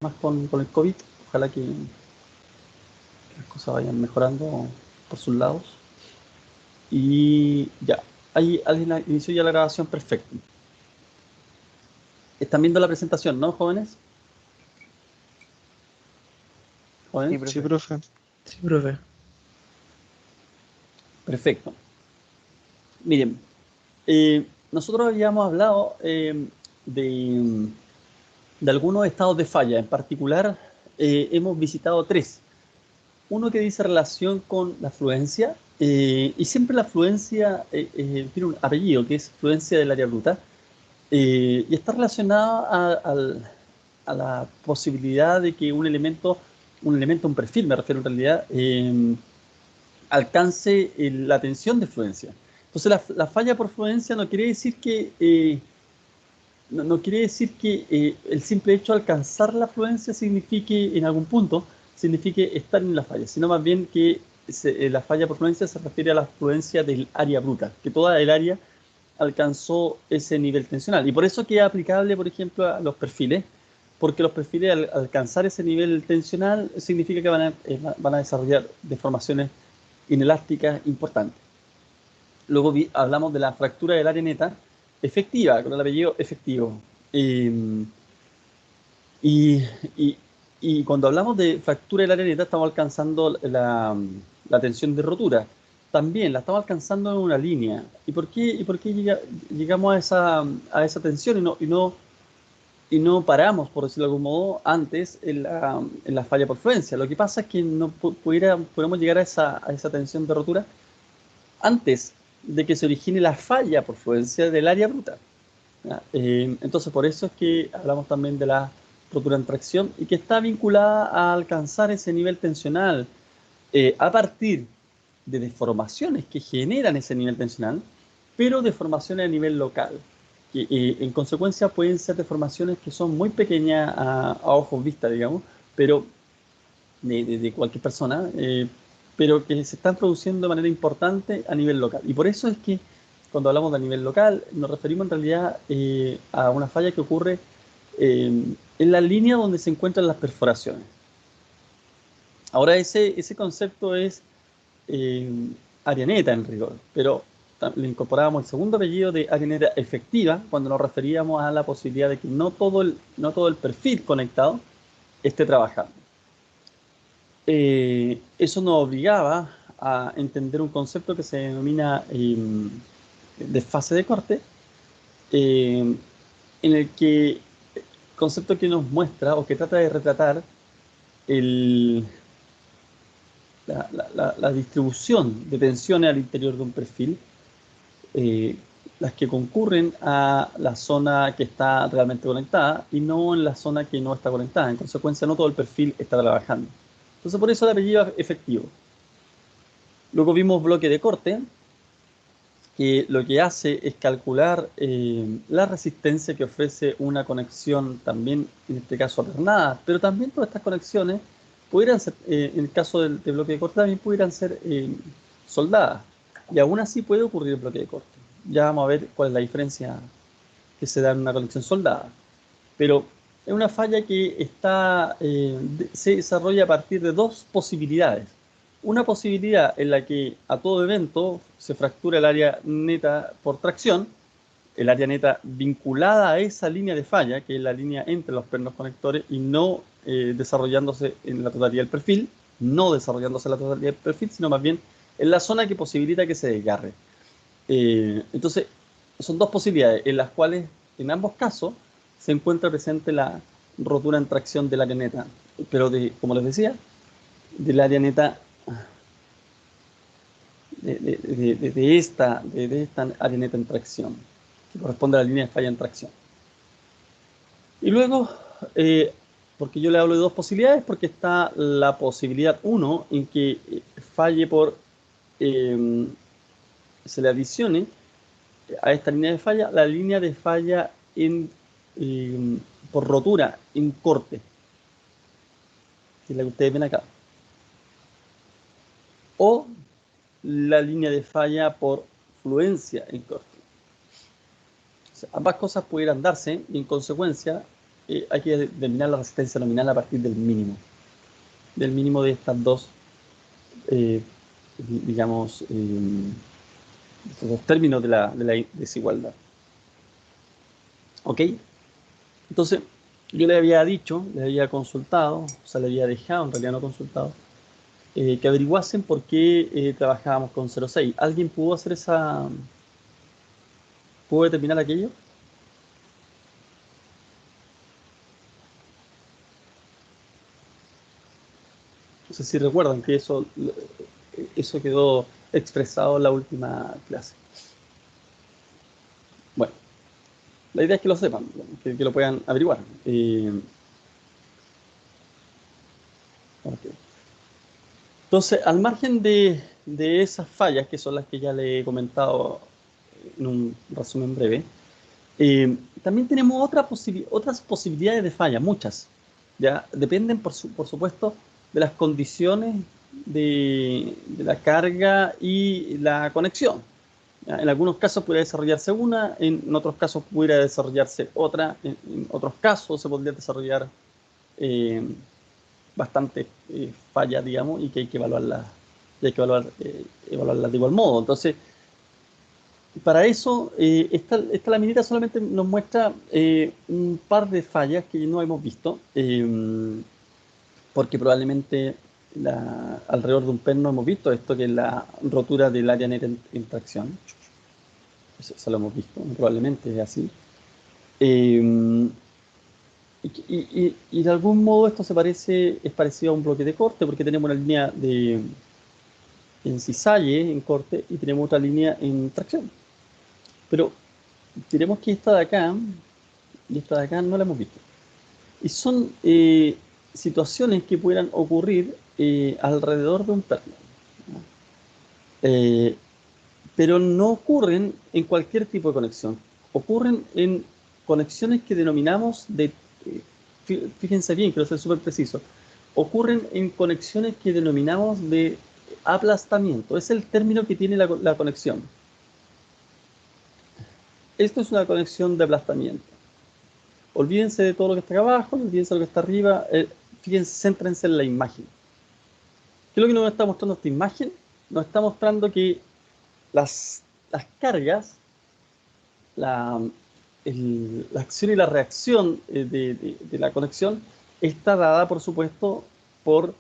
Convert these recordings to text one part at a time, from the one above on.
más con el COVID. Ojalá que las cosas vayan mejorando por sus lados. Y ya, ahí alguien inició ya la grabación, perfecto. Están viendo la presentación, ¿no, jóvenes? Sí, ¿Jóvenes? Sí, profe. profe. Sí, profe. Perfecto. Miren, nosotros habíamos hablado de, de algunos estados de falla. En particular, hemos visitado tres. Uno que dice relación con la fluencia, y siempre la fluencia tiene un apellido, que es fluencia del área bruta, y está relacionada a la posibilidad de que un perfil, me refiero en realidad, alcance la tensión de fluencia. Entonces, la falla por fluencia no quiere decir que no quiere decir que el simple hecho de alcanzar la fluencia signifique en algún punto, signifique estar en la falla, sino más bien que la falla por fluencia se refiere a la fluencia del área bruta, que toda el área alcanzó ese nivel tensional. Y por eso que es aplicable, por ejemplo, a los perfiles, porque los perfiles al alcanzar ese nivel tensional significa que van a desarrollar deformaciones inelásticas importantes. Luego hablamos de la fractura del área neta efectiva, con el apellido efectivo. Eh, y, y, y cuando hablamos de fractura del área neta, estamos alcanzando la tensión de rotura. También la estamos alcanzando en una línea. ¿Y por qué llegamos a esa tensión y no paramos, por decirlo de algún modo, antes en la falla por fluencia? Lo que pasa es que no pudiéramos llegar a esa tensión de rotura antes de que se origine la falla por fluencia del área bruta. Entonces, por eso es que hablamos también de la rotura en tracción y que está vinculada a alcanzar ese nivel tensional a partir de deformaciones que generan ese nivel tensional, pero deformaciones a nivel local, que en consecuencia pueden ser deformaciones que son muy pequeñas a ojos vista, digamos, pero de cualquier persona, pero que se están produciendo de manera importante a nivel local. Y por eso es que cuando hablamos de nivel local, nos referimos en realidad a una falla que ocurre en la línea donde se encuentran las perforaciones. Ahora, ese concepto es eh, área neta en rigor, pero le incorporábamos el segundo apellido de área neta efectiva cuando nos referíamos a la posibilidad de que no todo el perfil conectado esté trabajando. Eso nos obligaba a entender un concepto que se denomina desfase de corte, en el que concepto que nos muestra o que trata de retratar el, la distribución de tensiones al interior de un perfil, eh, las que concurren a la zona que está realmente conectada y no en la zona que no está conectada. En consecuencia, no todo el perfil está trabajando. Entonces, por eso el apellido efectivo. Luego vimos bloque de corte, que lo que hace es calcular la resistencia que ofrece una conexión también, en este caso alternada, pero también todas estas conexiones pudieran ser, en el caso del bloque de corte, también pudieran ser soldadas. Y aún así puede ocurrir el bloque de corte. Ya vamos a ver cuál es la diferencia que se da en una conexión soldada. Pero es una falla que se desarrolla a partir de dos posibilidades. Una posibilidad en la que a todo evento se fractura el área neta por tracción, el área neta vinculada a esa línea de falla, que es la línea entre los pernos conectores y no desarrollándose en la totalidad del perfil, no desarrollándose en la totalidad del perfil, sino más bien en la zona que posibilita que se desgarre. Entonces, son dos posibilidades en las cuales, en ambos casos, se encuentra presente la rotura en tracción del área neta, pero como les decía, del área neta de esta área neta en tracción, que corresponde a la línea de falla en tracción. Y luego, porque yo le hablo de dos posibilidades, porque está la posibilidad 1 en que falle se le adicione a esta línea de falla, la línea de falla eh, por rotura en corte, que es la que ustedes ven acá. O la línea de falla por fluencia en corte. O sea, ambas cosas pudieran darse y en consecuencia hay que determinar la resistencia nominal a partir del mínimo de estas dos, digamos, estos dos términos de la desigualdad. ¿Ok? Entonces, yo le había dicho, le había consultado, o sea, le había dejado, en realidad no consultado, que averiguasen por qué trabajábamos con 0,6. ¿Alguien pudo hacer pudo determinar aquello? No sé si recuerdan que eso quedó expresado en la última clase. Bueno, la idea es que lo sepan, que lo puedan averiguar. Okay. Entonces, al margen de esas fallas, que son las que ya le he comentado en un resumen breve, también tenemos otras posibilidades de falla, muchas. ¿Ya? Dependen, por supuesto, de las condiciones de la carga y la conexión. ¿Ya? En algunos casos podría desarrollarse una, en otros casos pudiera desarrollarse otra, en otros casos se podría desarrollar eh, bastante fallas, digamos, y que hay que evaluarlas, evaluarlas de igual modo. Entonces, para eso, esta laminita solamente nos muestra un par de fallas que no hemos visto, porque probablemente alrededor de un perno hemos visto esto, que es la rotura del área neta en tracción. Eso lo hemos visto, probablemente es así. Eh, y de algún modo esto es parecido a un bloque de corte, porque tenemos una línea en cisalle, en corte, y tenemos otra línea en tracción. Pero diremos que esta de acá y esta de acá no la hemos visto. Y son situaciones que pudieran ocurrir alrededor de un perno. Eh, pero no ocurren en cualquier tipo de conexión. Ocurren en conexiones que denominamos fíjense bien, quiero ser súper preciso, ocurren en conexiones que denominamos de aplastamiento. Es el término que tiene la conexión. Esto es una conexión de aplastamiento. Olvídense de todo lo que está acá abajo, olvídense de lo que está arriba, fíjense, céntrense en la imagen. ¿Qué es lo que nos está mostrando esta imagen? Nos está mostrando que las cargas, la acción y la reacción de la conexión está dada, por supuesto, por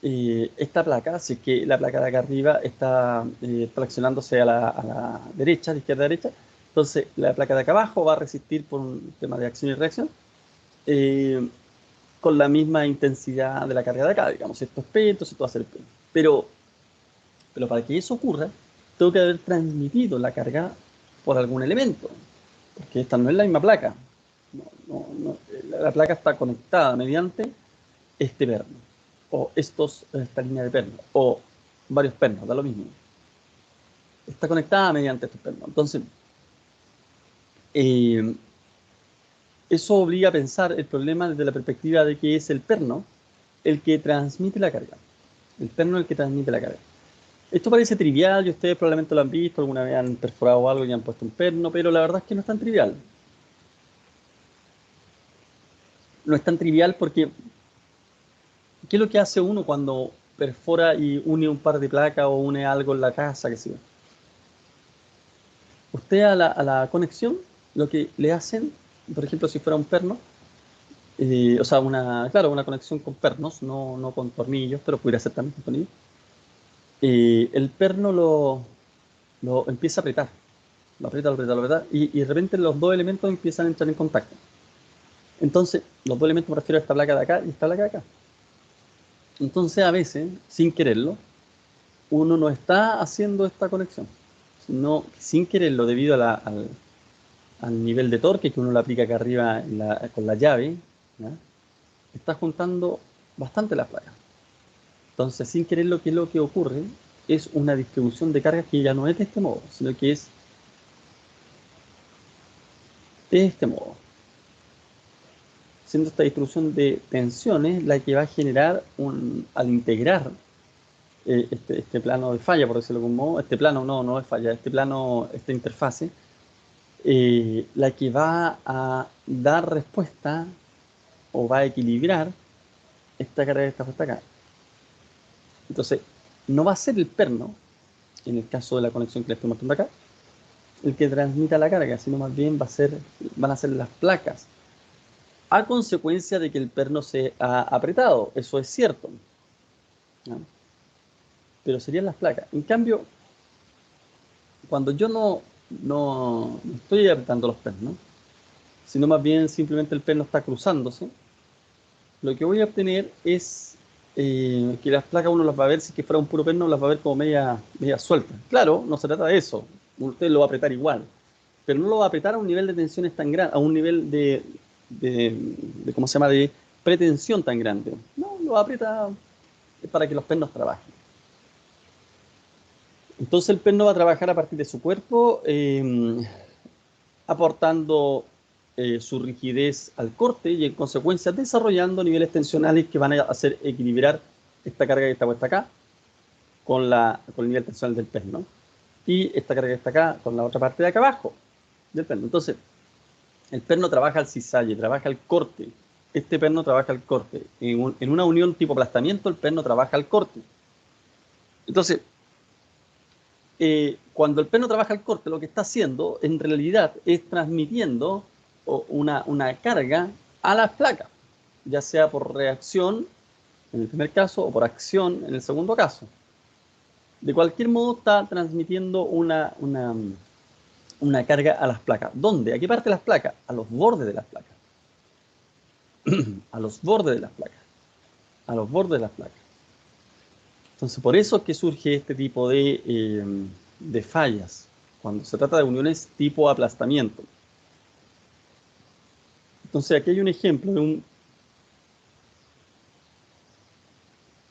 esta placa, así que la placa de acá arriba está traccionándose a la derecha, de izquierda a derecha, entonces la placa de acá abajo va a resistir por un tema de acción y reacción eh, con la misma intensidad de la carga de acá, digamos, esto es P, entonces esto va a ser P. Pero para que eso ocurra, tengo que haber transmitido la carga por algún elemento, porque esta no es la misma placa. La placa está conectada mediante este perno, o esta línea de pernos, o varios pernos, da lo mismo. Está conectada mediante estos pernos. Entonces, eso obliga a pensar el problema desde la perspectiva de que es el perno el que transmite la carga. El perno es el que transmite la carga. Esto parece trivial y ustedes probablemente lo han visto, alguna vez han perforado algo y han puesto un perno, pero la verdad es que no es tan trivial. No es tan trivial porque ¿qué es lo que hace uno cuando perfora y une un par de placas o une algo en la casa, qué sé yo? Usted a la conexión, lo que le hacen, por ejemplo, si fuera un perno, o sea, claro, una conexión con pernos, no con tornillos, pero pudiera ser también con tornillos. El perno lo empieza a apretar, lo aprieta, y de repente los dos elementos empiezan a entrar en contacto. Entonces, los dos elementos me refiero a esta placa de acá y esta placa de acá. Entonces, a veces, sin quererlo, uno no está haciendo esta conexión, sino sin quererlo, debido al nivel de torque que uno le aplica acá arriba con la llave, ¿ya? Está juntando bastante las placas. Entonces, sin quererlo, ¿qué es lo que ocurre? Es una distribución de cargas que ya no es de este modo, sino que es de este modo. Siendo esta distribución de tensiones la que va a generar, al integrar este plano de falla, por decirlo de algún modo, este plano no es falla, este plano, esta interfase, la que va a dar respuesta o va a equilibrar esta carga que está puesta acá. Entonces, no va a ser el perno, en el caso de la conexión que le estoy mostrando acá, el que transmita la carga, sino más bien van a ser las placas, a consecuencia de que el perno se ha apretado. Eso es cierto, ¿no? Pero serían las placas. En cambio, cuando yo no estoy apretando los pernos, sino más bien simplemente el perno está cruzándose, lo que voy a obtener es que las placas uno las va a ver, si que fuera un puro perno, las va a ver como media sueltas. Claro, no se trata de eso, usted lo va a apretar igual, pero no lo va a apretar a un nivel de tensiones tan grande, a un nivel ¿cómo se llama?, de pretensión tan grande. No, lo aprieta para que los pernos trabajen. Entonces el perno va a trabajar a partir de su cuerpo, aportando su rigidez al corte y en consecuencia desarrollando niveles tensionales que van a hacer equilibrar esta carga que está puesta acá con el nivel tensional del perno y esta carga que está acá con la otra parte de acá abajo del perno. Entonces, el perno trabaja al cisalle, trabaja al corte. Este perno trabaja al corte. En una unión tipo aplastamiento, el perno trabaja al corte. Entonces, cuando el perno trabaja al corte, lo que está haciendo en realidad es transmitiendo una carga a las placas, ya sea por reacción en el primer caso o por acción en el segundo caso. De cualquier modo está transmitiendo una carga a las placas. ¿Dónde? ¿A qué parte de las placas? A los bordes de las placas. A los bordes de las placas. A los bordes de las placas. Entonces, por eso es que surge este tipo de fallas, cuando se trata de uniones tipo aplastamiento. Entonces, aquí hay un ejemplo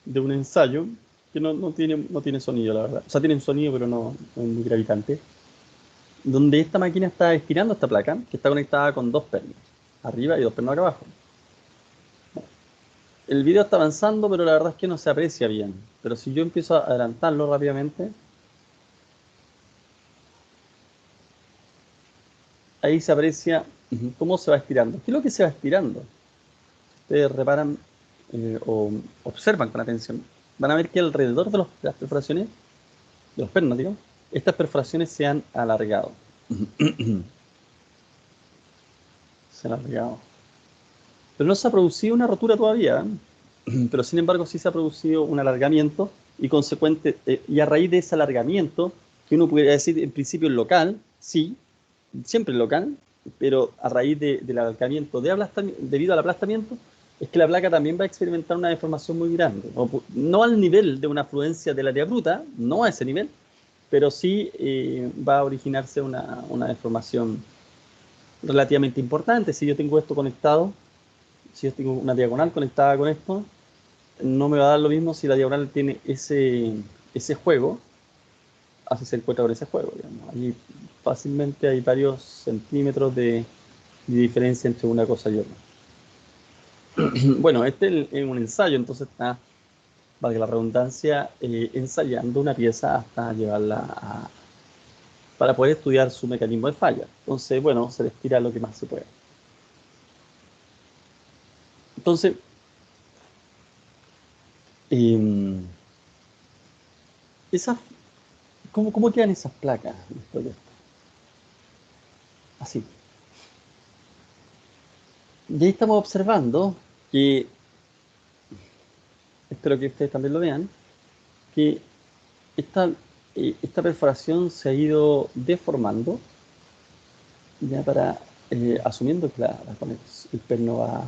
de un ensayo que no tiene sonido, la verdad. O sea, tiene un sonido, pero no es muy gravitante. Donde esta máquina está estirando esta placa, que está conectada con dos pernos, arriba y dos pernos acá abajo. El video está avanzando, pero la verdad es que no se aprecia bien. Pero si yo empiezo a adelantarlo rápidamente, ahí se aprecia cómo se va estirando. ¿Qué es lo que se va estirando? Ustedes reparan o observan con atención. Van a ver que alrededor de las perforaciones, de los pernos, digo, estas perforaciones se han alargado. Se han alargado. Pero no se ha producido una rotura todavía, pero sin embargo sí se ha producido un alargamiento y consecuente, y a raíz de ese alargamiento, que uno pudiera decir en principio local, sí, siempre local, pero a raíz del alargamiento debido al aplastamiento, es que la placa también va a experimentar una deformación muy grande. No al nivel de una afluencia del área bruta, no a ese nivel, pero sí va a originarse una deformación relativamente importante. Si yo tengo esto conectado, si yo tengo una diagonal conectada con esto, no me va a dar lo mismo si la diagonal tiene ese juego, así se encuentra con ese juego, digamos. Ahí fácilmente hay varios centímetros de diferencia entre una cosa y otra. Bueno, este es un ensayo, entonces está, valga la redundancia, ensayando una pieza hasta llevarla para poder estudiar su mecanismo de falla. Entonces, bueno, se les tira lo que más se puede. Entonces, ¿cómo quedan esas placas después de esto? Así. Y ahí estamos observando que, espero que ustedes también lo vean, que esta perforación se ha ido deformando, ya asumiendo que el perno va,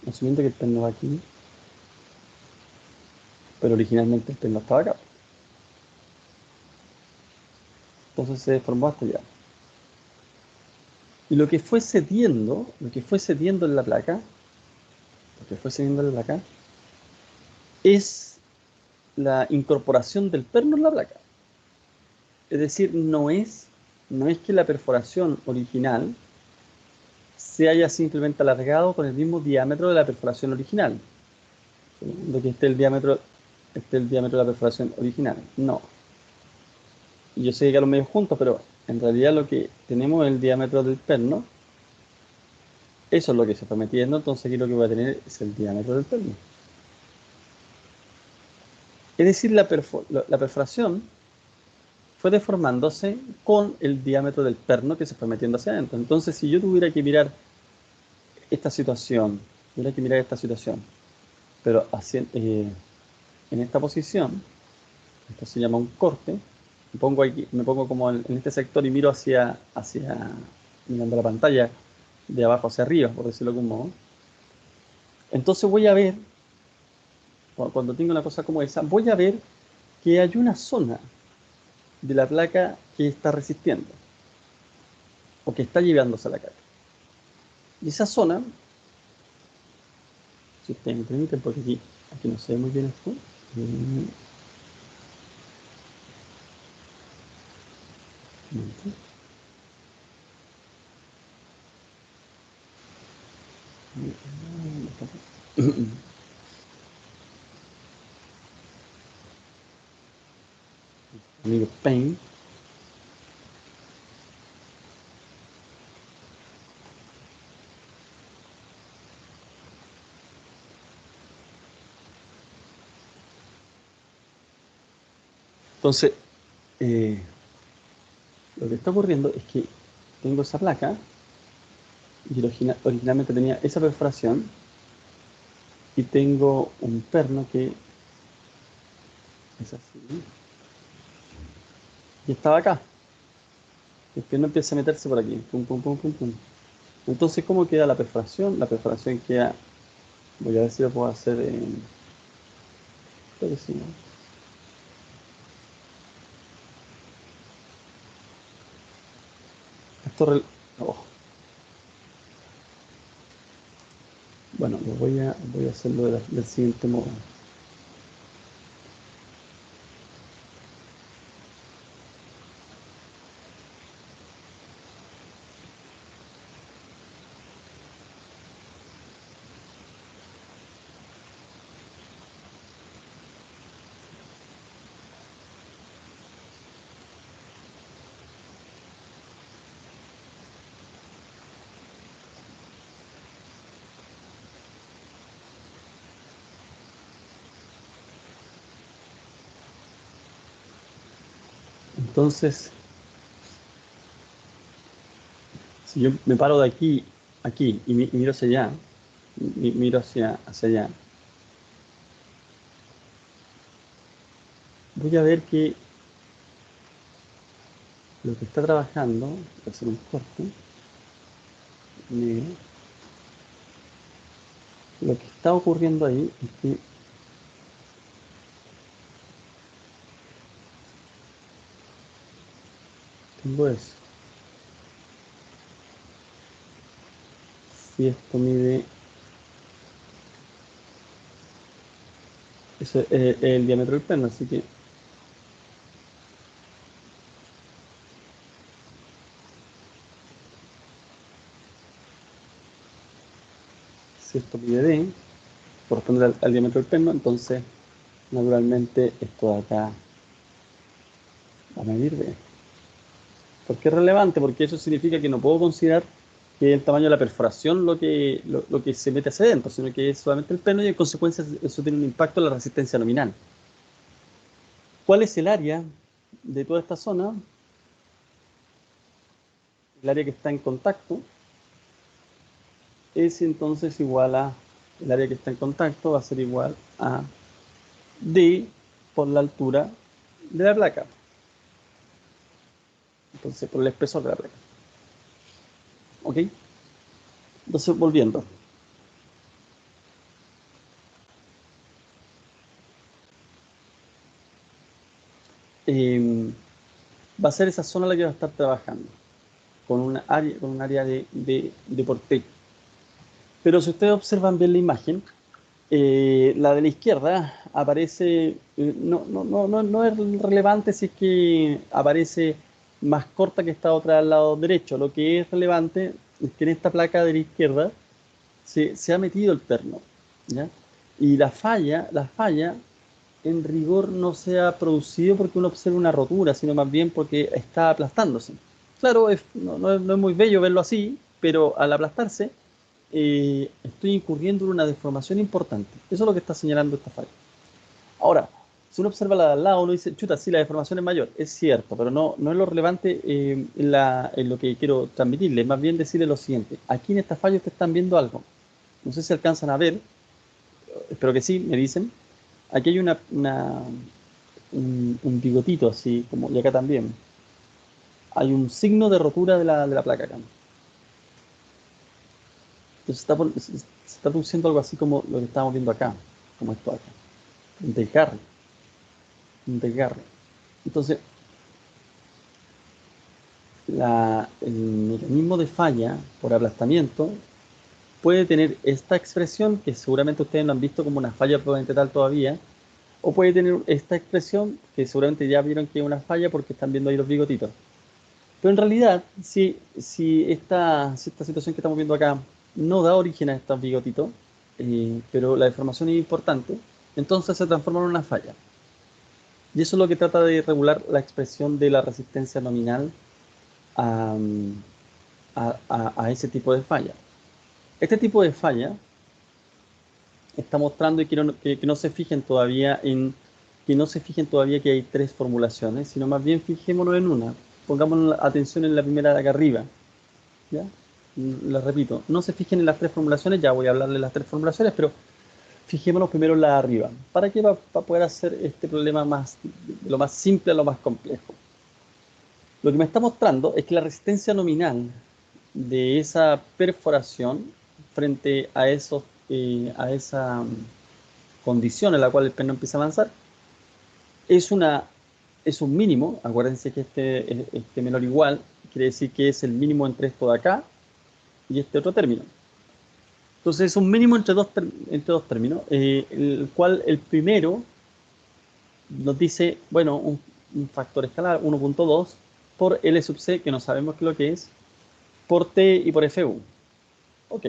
asumiendo que el perno va aquí, pero originalmente el perno estaba acá. Entonces se deformó hasta allá. Y lo que fue cediendo en la placa, es la incorporación del perno en la placa. Es decir, no es que la perforación original se haya simplemente alargado con el mismo diámetro de la perforación original. De que esté el diámetro de la perforación original. No. Y yo sé que quedaron medio juntos, pero en realidad lo que tenemos es el diámetro del perno Eso es lo que se fue metiendo, entonces aquí lo que voy a tener es el diámetro del perno. Es decir, la perforación fue deformándose con el diámetro del perno que se fue metiendo hacia adentro. Entonces, si yo tuviera que mirar esta situación, pero en esta posición, esto se llama un corte, me pongo como en este sector y miro mirando la pantalla de abajo hacia arriba, por decirlo de algún modo. Entonces voy a ver, cuando tengo una cosa como esa, voy a ver que hay una zona de la placa que está resistiendo o que está llevándose a la carga. Y esa zona, si ustedes me permiten, porque aquí no se ve muy bien esto, amigo Paint. Entonces, lo que está ocurriendo es que tengo esa placa y originalmente tenía esa perforación y tengo un perno que es así y estaba acá. El perno empieza a meterse por aquí, pum, pum, pum, pum, pum. Entonces, ¿cómo queda la perforación? La perforación queda, voy a ver si lo puedo hacer en... Creo que sí, ¿no? Oh. Bueno, voy a hacerlo del siguiente modo. Entonces, si yo me paro de aquí, y miro hacia allá, miro hacia allá, voy a ver que lo que está trabajando, voy a hacer un corte negro, lo que está ocurriendo ahí es que tengo eso. Si esto mide, eso es el diámetro del perno, así que si esto mide D, corresponde al diámetro del perno, entonces naturalmente esto de acá va a medir D. ¿Por qué es relevante? Porque eso significa que no puedo considerar que es el tamaño de la perforación lo que se mete hacia adentro, sino que es solamente el perno y en consecuencia eso tiene un impacto en la resistencia nominal. ¿Cuál es el área de toda esta zona? El área que está en contacto es entonces igual a, el área que está en contacto va a ser igual a D por la altura de la placa. Entonces, por el espesor de la placa. ¿Ok? Entonces, volviendo. Va a ser esa zona la que va a estar trabajando con un área de porte. Pero si ustedes observan bien la imagen, la de la izquierda aparece, no es relevante si es que aparece más corta que esta otra al lado derecho. Lo que es relevante es que en esta placa de la izquierda se ha metido el perno, ¿ya? Y la falla en rigor no se ha producido porque uno observa una rotura, sino más bien porque está aplastándose. Claro, no es muy bello verlo así, pero al aplastarse estoy incurriendo en una deformación importante. Eso es lo que está señalando esta falla. Ahora, si uno observa la de al lado, uno dice, chuta, sí, la deformación es mayor. Es cierto, pero no es lo relevante en lo que quiero transmitirle. Más bien decirle lo siguiente. Aquí en esta falla ustedes están viendo algo. No sé si alcanzan a ver. Espero que sí, me dicen. Aquí hay un bigotito así, como, y acá también. Hay un signo de rotura de la placa acá. Entonces se está produciendo algo así como lo que estamos viendo acá, como esto acá. Un desgarre. Un desgarre. Entonces, el mecanismo de falla por aplastamiento puede tener esta expresión, que seguramente ustedes no han visto como una falla probablemente tal todavía, o puede tener esta expresión, que seguramente ya vieron que es una falla porque están viendo ahí los bigotitos. Pero en realidad, si esta situación que estamos viendo acá no da origen a estos bigotitos, pero la deformación es importante, entonces se transforma en una falla. Y eso es lo que trata de regular la expresión de la resistencia nominal a, a ese tipo de falla. Este tipo de falla está mostrando y que no se fijen todavía que hay tres formulaciones, sino más bien fijémonos en una. Pongamos atención en la primera de acá arriba. ¿Ya? Les repito, no se fijen en las tres formulaciones, ya voy a hablarles de las tres formulaciones, pero fijémonos primero en la de arriba. ¿Para qué? Para poder hacer este problema de lo más simple a lo más complejo. Lo que me está mostrando es que la resistencia nominal de esa perforación frente a esa condición en la cual el pez no empieza a avanzar es, es un mínimo. Acuérdense que este menor igual quiere decir que es el mínimo entre esto de acá y este otro término. Entonces es un mínimo entre dos términos, el cual el primero nos dice, bueno, un factor escalar 1.2 por L sub C, que no sabemos qué es lo que es, por T y por FU. Ok.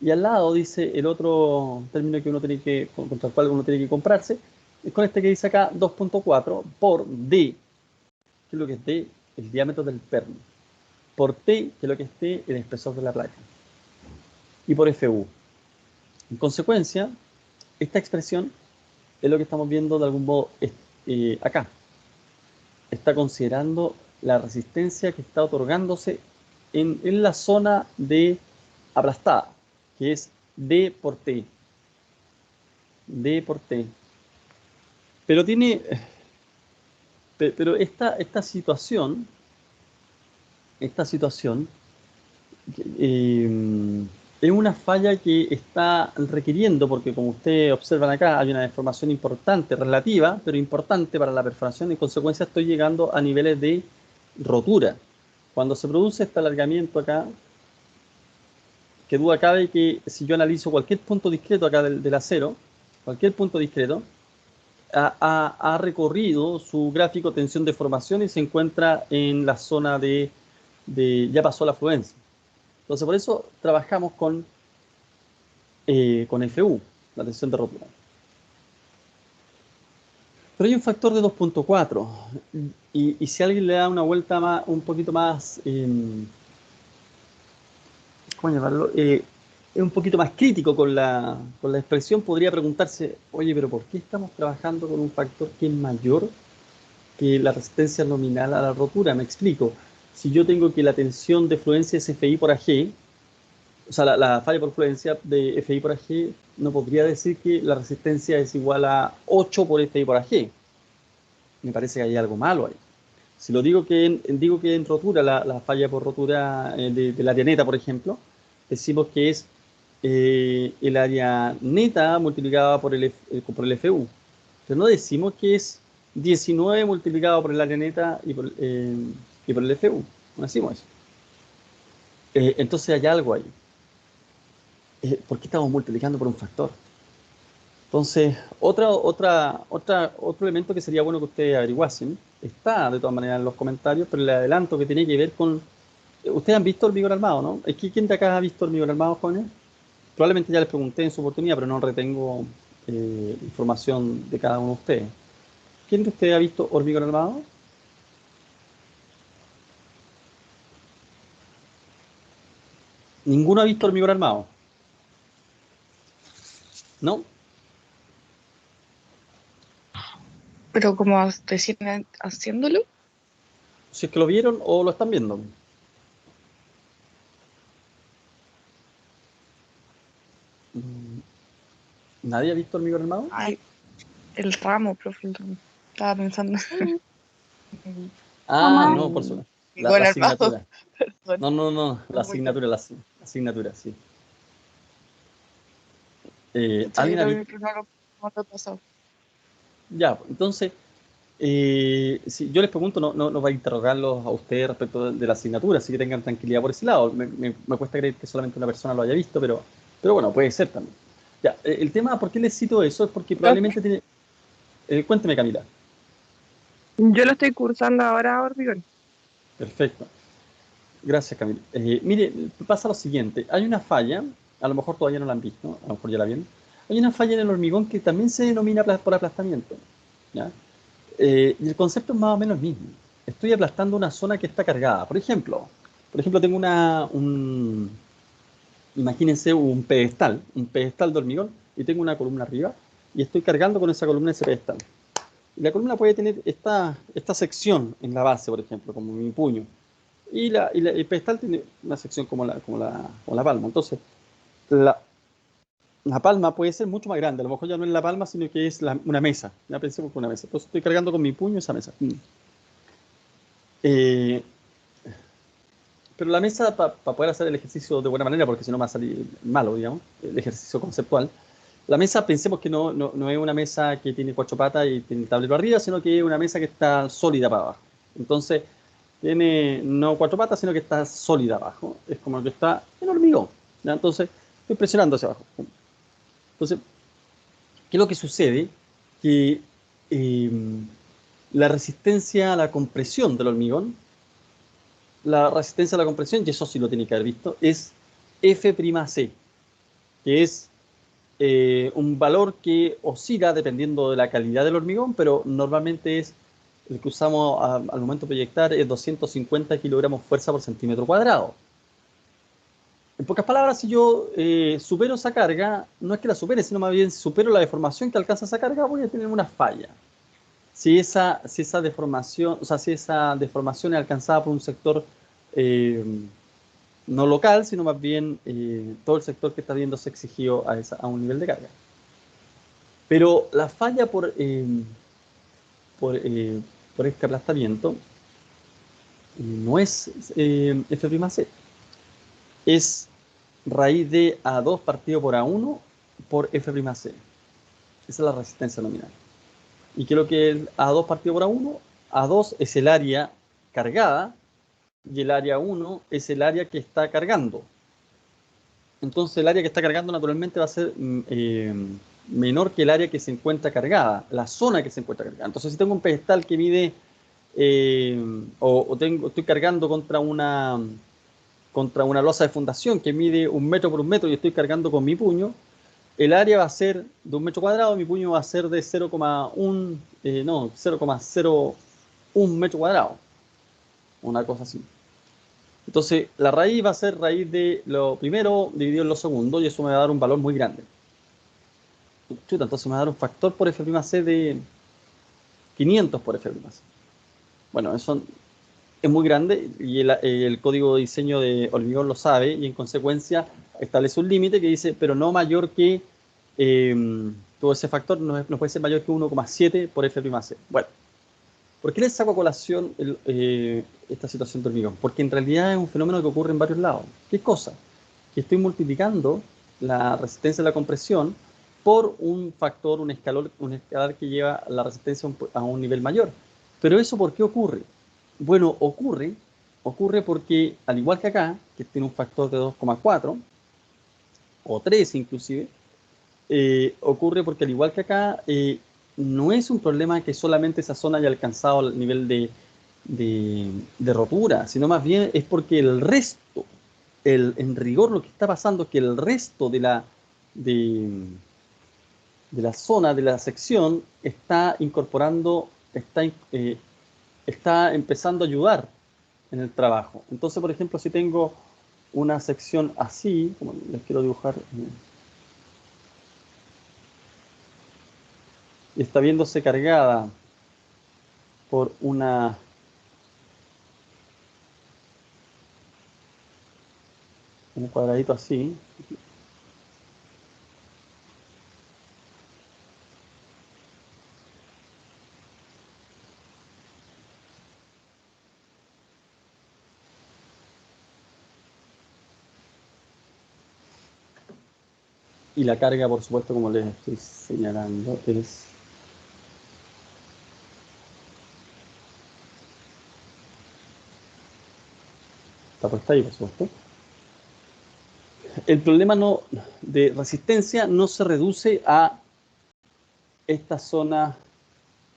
Y al lado dice el otro término que uno tiene contra el cual uno tiene que comprarse, es con este que dice acá 2.4 por D, que es lo que es D, el diámetro del perno, por T, que es lo que es T, el espesor de la placa, y por FU. En consecuencia, esta expresión es lo que estamos viendo de algún modo acá. Está considerando la resistencia que está otorgándose en la zona de aplastada, que es D por T. D por T. Pero pero esta situación es una falla que está requiriendo, porque como ustedes observan acá, hay una deformación importante, relativa, pero importante para la perforación, y en consecuencia estoy llegando a niveles de rotura. Cuando se produce este alargamiento acá, que duda cabe que si yo analizo cualquier punto discreto acá del acero, cualquier punto discreto, ha recorrido su gráfico tensión-deformación y se encuentra en la zona ya pasó la fluencia. Entonces, por eso trabajamos con FU, la tensión de rotura. Pero hay un factor de 2.4 y si alguien le da una vuelta un poquito más, ¿cómo llamarlo? Es un poquito más crítico con la expresión, podría preguntarse, oye, pero ¿por qué estamos trabajando con un factor que es mayor que la resistencia nominal a la rotura? Me explico. Si yo tengo que la tensión de fluencia es FI por AG, o sea, la falla por fluencia de FI por AG, no podría decir que la resistencia es igual a 8 por FI por AG. Me parece que hay algo malo ahí. Si lo digo que en rotura, la falla por rotura de la área neta, por ejemplo, decimos que es el área neta multiplicada por el FU. Pero no decimos que es 19 multiplicado por el área neta y por el FU. No decimos eso. Entonces hay algo ahí. ¿Por qué estamos multiplicando por un factor? Entonces, otro elemento que sería bueno que ustedes averiguasen, está de todas maneras en los comentarios, pero le adelanto que tiene que ver con... Ustedes han visto hormigón armado, ¿no? Es que ¿quién de acá ha visto hormigón armado, jóvenes? Probablemente ya les pregunté en su oportunidad, pero no retengo información de cada uno de ustedes. ¿Quién de ustedes ha visto hormigón armado? Ninguno ha visto hormigón armado. ¿No? Pero como recién haciéndolo. Si es que lo vieron o lo están viendo. ¿Nadie ha visto Hormigón Armado? Ay, el ramo, profe, el ramo. Estaba pensando Ah, Mamá. no, por en supuesto. La Miguel Armado, asignatura. perdón. No, la No voy a- asignatura, la asignatura, sí. Pucha, yo ¿Alguien ha lo visto? vi, pero no lo he pasado. Ya, entonces, si yo les pregunto, no va a interrogarlos a ustedes respecto de la asignatura, así que tengan tranquilidad por ese lado. Me cuesta creer que solamente una persona lo haya visto, pero bueno, puede ser también. Ya, el tema, ¿por qué les cito eso? Es porque Profe, probablemente tiene... cuénteme, Camila. yo lo estoy cursando ahora, hormigón. Perfecto. Gracias, Camila. Mire, pasa lo siguiente. Hay una falla, a lo mejor todavía no la han visto, a lo mejor ya la vieron. Hay una falla en el hormigón que también se denomina por aplastamiento. ¿Ya? Y el concepto es más o menos el mismo. Estoy aplastando una zona que está cargada. Por ejemplo, tengo imagínense un pedestal de hormigón, y tengo una columna arriba, y estoy cargando con esa columna ese pedestal. Y la columna puede tener esta sección en la base, por ejemplo, como mi puño. Y el pedestal tiene una sección como la palma. Entonces, la, la palma puede ser mucho más grande. A lo mejor ya no es la palma, sino que es una mesa. Ya pensemos que una mesa. Entonces, estoy cargando con mi puño esa mesa. Eh, pero la mesa, para poder hacer el ejercicio de buena manera, porque si no me va a salir malo, digamos, el ejercicio conceptual, la mesa, pensemos que no es una mesa que tiene cuatro patas y tiene el tablero arriba, sino que es una mesa que está sólida para abajo. Entonces, tiene no cuatro patas, sino que está sólida abajo. Es como el que está en hormigón. ¿Ya? Entonces, estoy presionando hacia abajo. Entonces, ¿qué es lo que sucede? Que eh, la resistencia a la compresión del hormigón, la resistencia a la compresión, y eso sí lo tiene que haber visto, es F'C, que es un valor que oscila dependiendo de la calidad del hormigón, pero normalmente es el que usamos al momento de proyectar, es 250 kilogramos fuerza por centímetro cuadrado. En pocas palabras, si yo supero esa carga, no es que la supere, sino más bien supero la deformación que alcanza esa carga, voy a tener una falla. Si esa deformación, o sea, si esa deformación es alcanzada por un sector eh, no local, sino más bien todo el sector que está viéndose exigido a un nivel de carga. Pero la falla por, por este aplastamiento no es F'C, es raíz de A2 partido por A1 por F'C. Esa es la resistencia nominal. ¿Y qué es lo que es A2 partido por A1? A2 es el área cargada y el área 1 es el área que está cargando. Entonces el área que está cargando naturalmente va a ser menor que el área que se encuentra cargada, la zona que se encuentra cargada. Entonces si tengo un pedestal que mide estoy cargando contra una losa de fundación que mide 1 metro por 1 metro y estoy cargando con mi puño, el área va a ser de 1 metro cuadrado, mi puño va a ser de 0,1, no, 0,01 metro cuadrado, una cosa así. Entonces, la raíz va a ser raíz de lo primero dividido en lo segundo, y eso me va a dar un valor muy grande. Chuta, entonces me va a dar un factor por F'C de 500 por F'C. Bueno, eso es muy grande, y el código de diseño de hormigón lo sabe, y en consecuencia establece un límite que dice, pero no mayor que, todo ese factor no puede ser mayor que 1,7 por F'C. Bueno, ¿por qué les saco a colación esta situación de hormigón? Porque en realidad es un fenómeno que ocurre en varios lados. ¿Qué cosa? Que estoy multiplicando la resistencia a la compresión por un factor, un escalar que lleva la resistencia a un nivel mayor. Pero ¿eso por qué ocurre? Bueno, ocurre porque, al igual que acá, que tiene un factor de 2,4 o 3 inclusive, ocurre porque, al igual que acá, no es un problema que solamente esa zona haya alcanzado el nivel de rotura, sino más bien es porque el resto, en rigor lo que está pasando es que el resto de, de la zona, de la sección, está incorporando, está empezando a ayudar en el trabajo. Entonces, por ejemplo, si tengo una sección así, como les quiero dibujar, está viéndose cargada por un cuadradito así, y la carga, por supuesto, como les estoy señalando, es está puesta ahí, por supuesto. El problema de resistencia no se reduce a esta zona,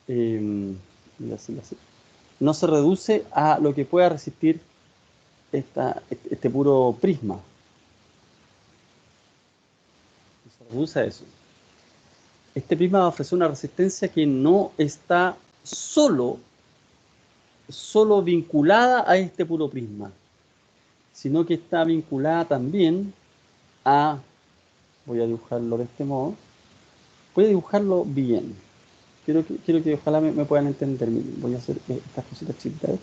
no se reduce a lo que pueda resistir este puro prisma. No se reduce a eso. Este prisma va a ofrecer una resistencia que no está solo vinculada a este puro prisma, sino que está vinculada también a, voy a dibujarlo de este modo, voy a dibujarlo bien. Quiero que ojalá me puedan entender. Voy a hacer estas cositas chiquitas.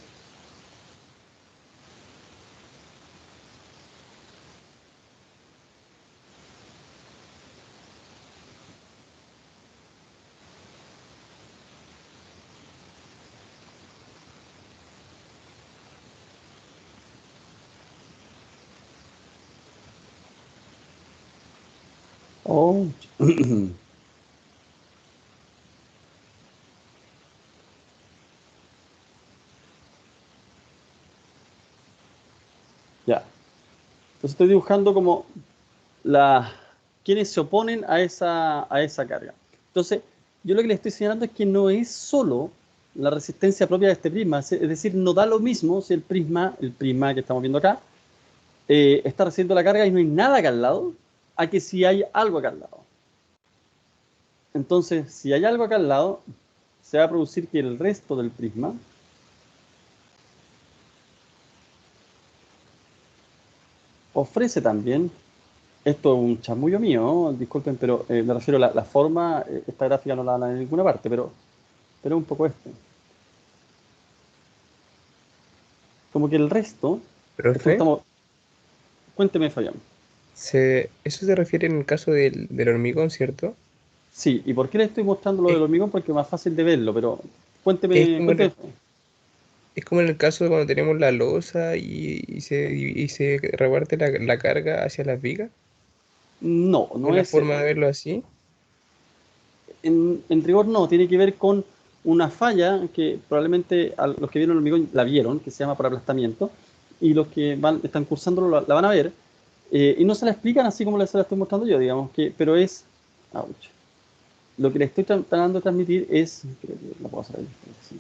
Oh. Ya. Entonces estoy dibujando como quienes se oponen a esa carga. Entonces, yo lo que les estoy señalando es que no es solo la resistencia propia de este prisma, es decir, no da lo mismo si el prisma que estamos viendo acá, está recibiendo la carga y no hay nada acá al lado, a que si hay algo acá al lado. Entonces, si hay algo acá al lado, se va a producir que el resto del prisma ofrece también, esto es un chamullo mío, disculpen, pero me refiero a la forma, esta gráfica no la dan en ninguna parte, pero un poco esto. Como que el resto, Profe, cuénteme, Fabián. eso se refiere en el caso del hormigón, ¿cierto? Sí, ¿y por qué le estoy mostrando lo del Es, hormigón? Porque es más fácil de verlo, pero es cuénteme, como en cuénteme. es como en el caso de cuando tenemos la losa y se reparte la carga hacia las vigas. No, no Una es, forma de verlo así. en rigor no, tiene que ver con una falla que probablemente los que vieron el hormigón la vieron, que se llama por aplastamiento, y los que están cursándolo la van a ver, y no se la explican así como se la estoy mostrando yo, digamos, pero es, ouch, lo que le estoy tratando de transmitir es, creo que la puedo hacer ahí, sí,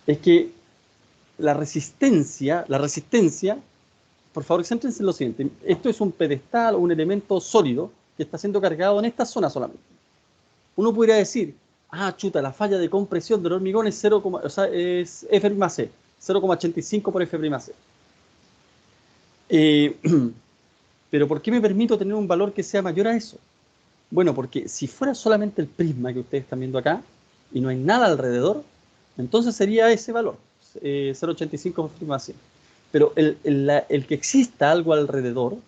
es que la resistencia, por favor, céntrense en lo siguiente, esto es un pedestal o un elemento sólido que está siendo cargado en esta zona solamente. Uno podría decir, chuta, la falla de compresión del hormigón es 0, o sea, es F'(C), 0,85 por F'(C). Pero ¿por qué me permito tener un valor que sea mayor a eso? Bueno, porque si fuera solamente el prisma que ustedes están viendo acá y no hay nada alrededor, entonces sería ese valor, 0,85 por F'(C). Pero el que exista algo alrededor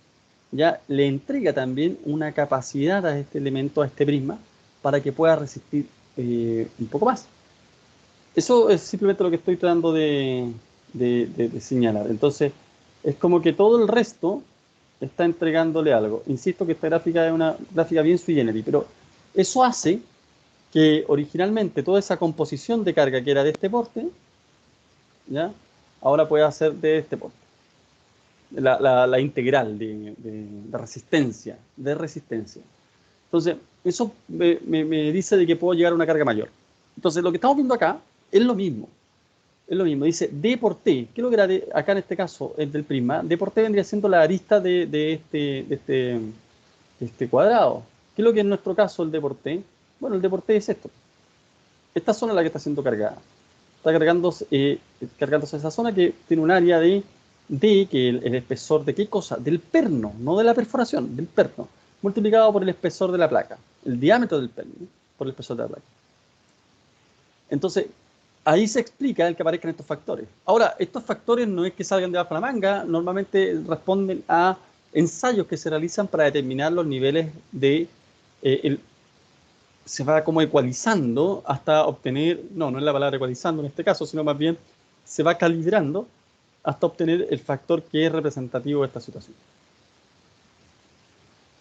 ya le entrega también una capacidad a este elemento, a este prisma, para que pueda resistir un poco más. Eso es simplemente lo que estoy tratando de señalar. Entonces, es como que todo el resto está entregándole algo. Insisto que esta gráfica es una gráfica bien sui generis, pero eso hace que originalmente toda esa composición de carga que era de este porte, ¿ya? Ahora pueda ser de este porte. La integral de resistencia, Entonces, eso me dice de que puedo llegar a una carga mayor. Entonces, lo que estamos viendo acá es lo mismo. Dice D por T. ¿Qué es lo que era acá en este caso es del prisma? D por T vendría siendo la arista de este cuadrado. ¿Qué es lo que en nuestro caso el D por T? Bueno, el D por T es esto. Esta zona es la que está siendo cargada. Está cargándose esa zona que tiene un área de que el espesor de qué cosa? Del perno, no de la perforación, del perno, multiplicado por el espesor de la placa, el diámetro del perno por el espesor de la placa. Entonces, ahí se explica el que aparezcan estos factores. Ahora, estos factores no es que salgan de bajo la manga, normalmente responden a ensayos que se realizan para determinar los niveles de... se va como ecualizando hasta obtener, no es la palabra ecualizando en este caso, sino más bien se va calibrando hasta obtener el factor que es representativo de esta situación.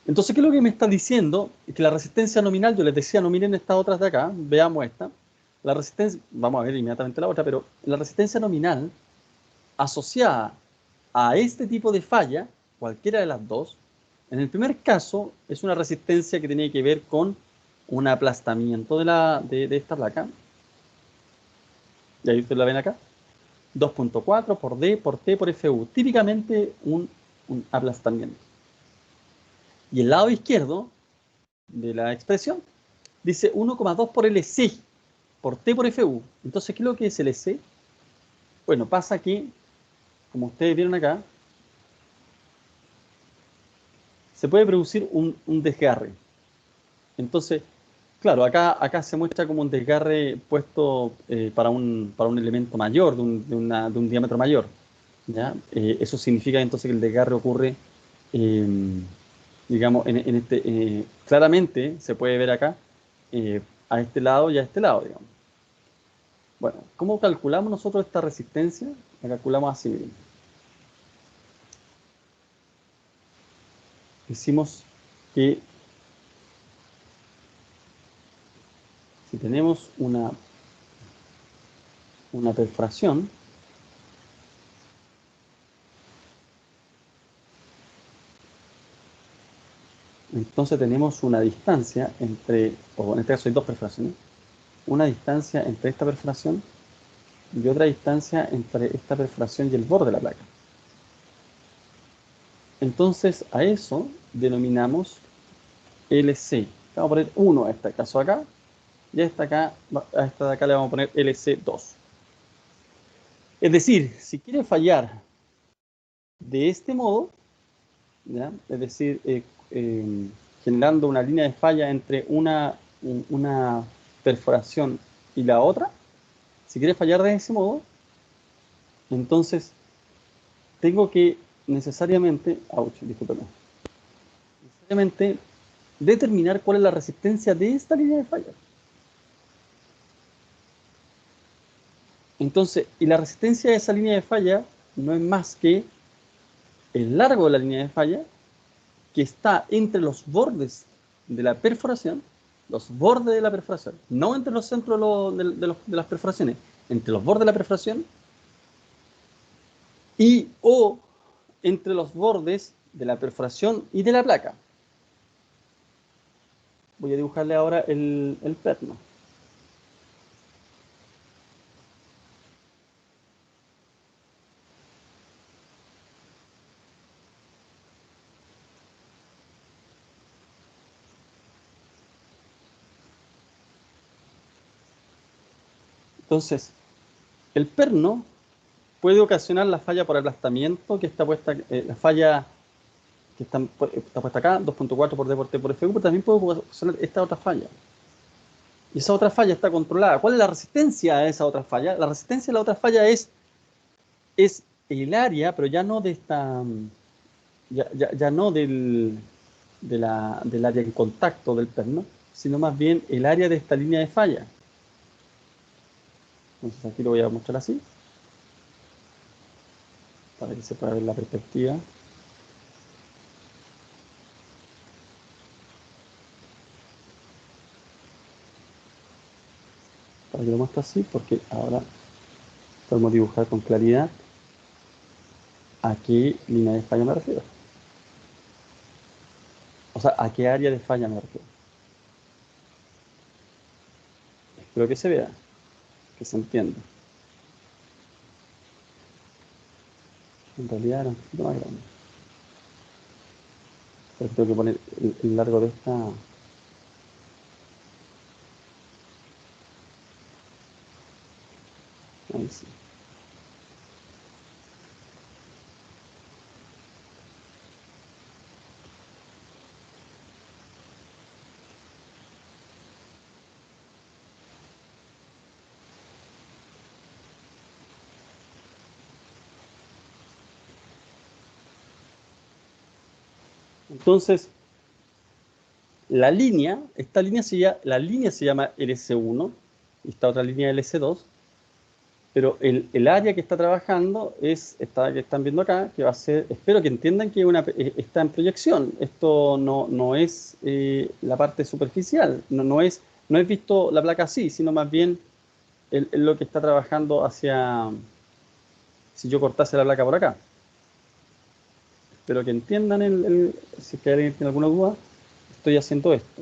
Entonces, ¿qué es lo que me está diciendo? Que la resistencia nominal, yo les decía, no miren estas otras de acá, veamos esta. La resistencia, vamos a ver inmediatamente la otra, pero la resistencia nominal asociada a este tipo de falla, cualquiera de las dos, en el primer caso es una resistencia que tiene que ver con un aplastamiento de esta placa. Y ahí ustedes la ven acá. 2.4 por D, por T, por FU. Típicamente un aplastamiento. Y el lado izquierdo de la expresión dice 1,2 por LC, por T por FU. Entonces, ¿qué es lo que es LC? Bueno, pasa que, como ustedes vieron acá, se puede producir un desgarre. Entonces, claro, acá se muestra como un desgarre puesto para un elemento mayor, de un diámetro mayor. ¿Ya? Eso significa entonces que el desgarre ocurre, digamos, claramente se puede ver acá, a este lado y a este lado, digamos. Bueno, ¿cómo calculamos nosotros esta resistencia? La calculamos así, miren. Decimos que si tenemos una perforación, entonces tenemos una distancia entre, o en este caso hay dos perforaciones, una distancia entre esta perforación y otra distancia entre esta perforación y el borde de la placa. Entonces a eso denominamos LC. Vamos a poner 1 a este caso acá, y a esta de acá le vamos a poner LC2. Es decir, si quiere fallar de este modo, ¿ya? Es decir, generando una línea de falla entre una perforación y la otra, si quiere fallar de ese modo, entonces tengo que necesariamente determinar cuál es la resistencia de esta línea de falla. Entonces, y la resistencia de esa línea de falla no es más que el largo de la línea de falla que está entre los bordes de la perforación, no entre los centros de las perforaciones, entre los bordes de la perforación y o entre los bordes de la perforación y de la placa. Voy a dibujarle ahora el perno. Entonces, el perno puede ocasionar la falla por aplastamiento que está puesta, la falla que está puesta acá, 2.4 por D por T por FU, pero también puede ocasionar esta otra falla. Y esa otra falla está controlada. ¿Cuál es la resistencia a esa otra falla? La resistencia a la otra falla es el área, pero ya no de esta, ya no del área en contacto del perno, sino más bien el área de esta línea de falla. Entonces aquí lo voy a mostrar así, para que se pueda ver la perspectiva. Para que lo muestre así, porque ahora podemos dibujar con claridad a qué línea de falla me refiero. O sea, a qué área de falla me refiero. Espero que se vea, que se entienda. En realidad era un poquito más grande. Pero tengo que poner el largo de esta. Ahí sí. Entonces, esta línea la línea se llama LC1 y esta otra línea LC2, pero el área que está trabajando es esta que están viendo acá, que va a ser, espero que entiendan que está en proyección. Esto no es la parte superficial, no es visto la placa así, sino más bien lo que está trabajando hacia, si yo cortase la placa por acá. Espero que entiendan si es que alguien tiene alguna duda. Estoy haciendo esto.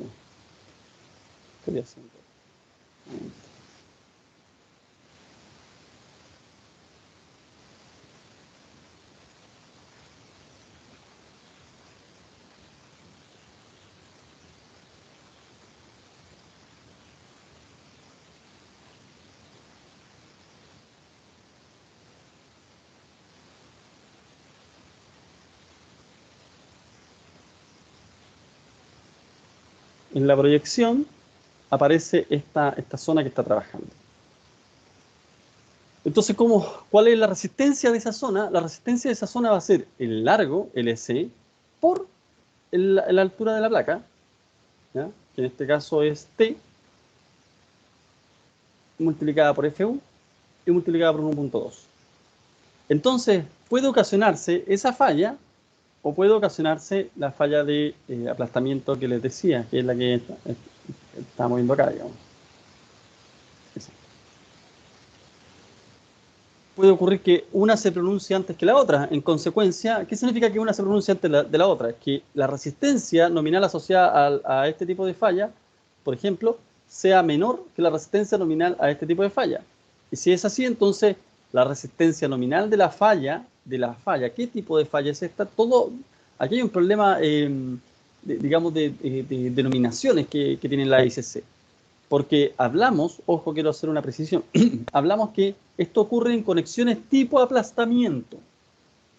En la proyección aparece esta zona que está trabajando. Entonces, ¿cuál es la resistencia de esa zona? La resistencia de esa zona va a ser el largo, LC, por la altura de la placa, ¿ya? Que en este caso es T, multiplicada por FU y multiplicada por 1.2. Entonces, puede ocasionarse esa falla o puede ocasionarse la falla de aplastamiento que les decía, que es la que estamos viendo acá, digamos. Esa. Puede ocurrir que una se pronuncie antes que la otra. En consecuencia, ¿qué significa que una se pronuncie antes de la otra? Es que la resistencia nominal asociada a este tipo de falla, por ejemplo, sea menor que la resistencia nominal a este tipo de falla. Y si es así, entonces la resistencia nominal de la falla, ¿qué tipo de falla es esta? Aquí hay un problema, digamos, de denominaciones que tiene la ICC. Porque hablamos, ojo, quiero hacer una precisión, hablamos que esto ocurre en conexiones tipo aplastamiento.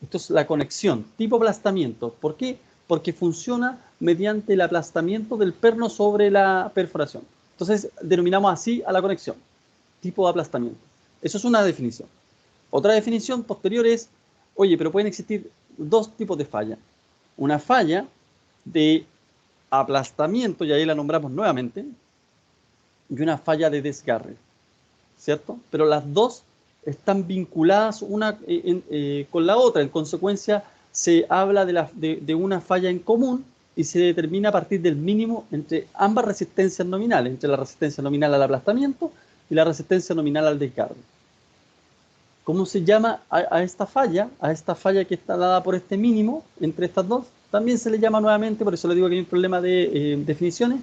Esto es la conexión tipo aplastamiento. ¿Por qué? Porque funciona mediante el aplastamiento del perno sobre la perforación. Entonces, denominamos así a la conexión, tipo de aplastamiento. Eso es una definición. Otra definición posterior es, oye, pero pueden existir dos tipos de falla. Una falla de aplastamiento, y ahí la nombramos nuevamente, y una falla de desgarre, ¿cierto? Pero las dos están vinculadas una con la otra. En consecuencia, se habla de una falla en común y se determina a partir del mínimo entre ambas resistencias nominales, entre la resistencia nominal al aplastamiento y la resistencia nominal al desgarre. ¿Cómo se llama a esta falla? A esta falla que está dada por este mínimo entre estas dos. También se le llama nuevamente, por eso le digo que hay un problema de definiciones,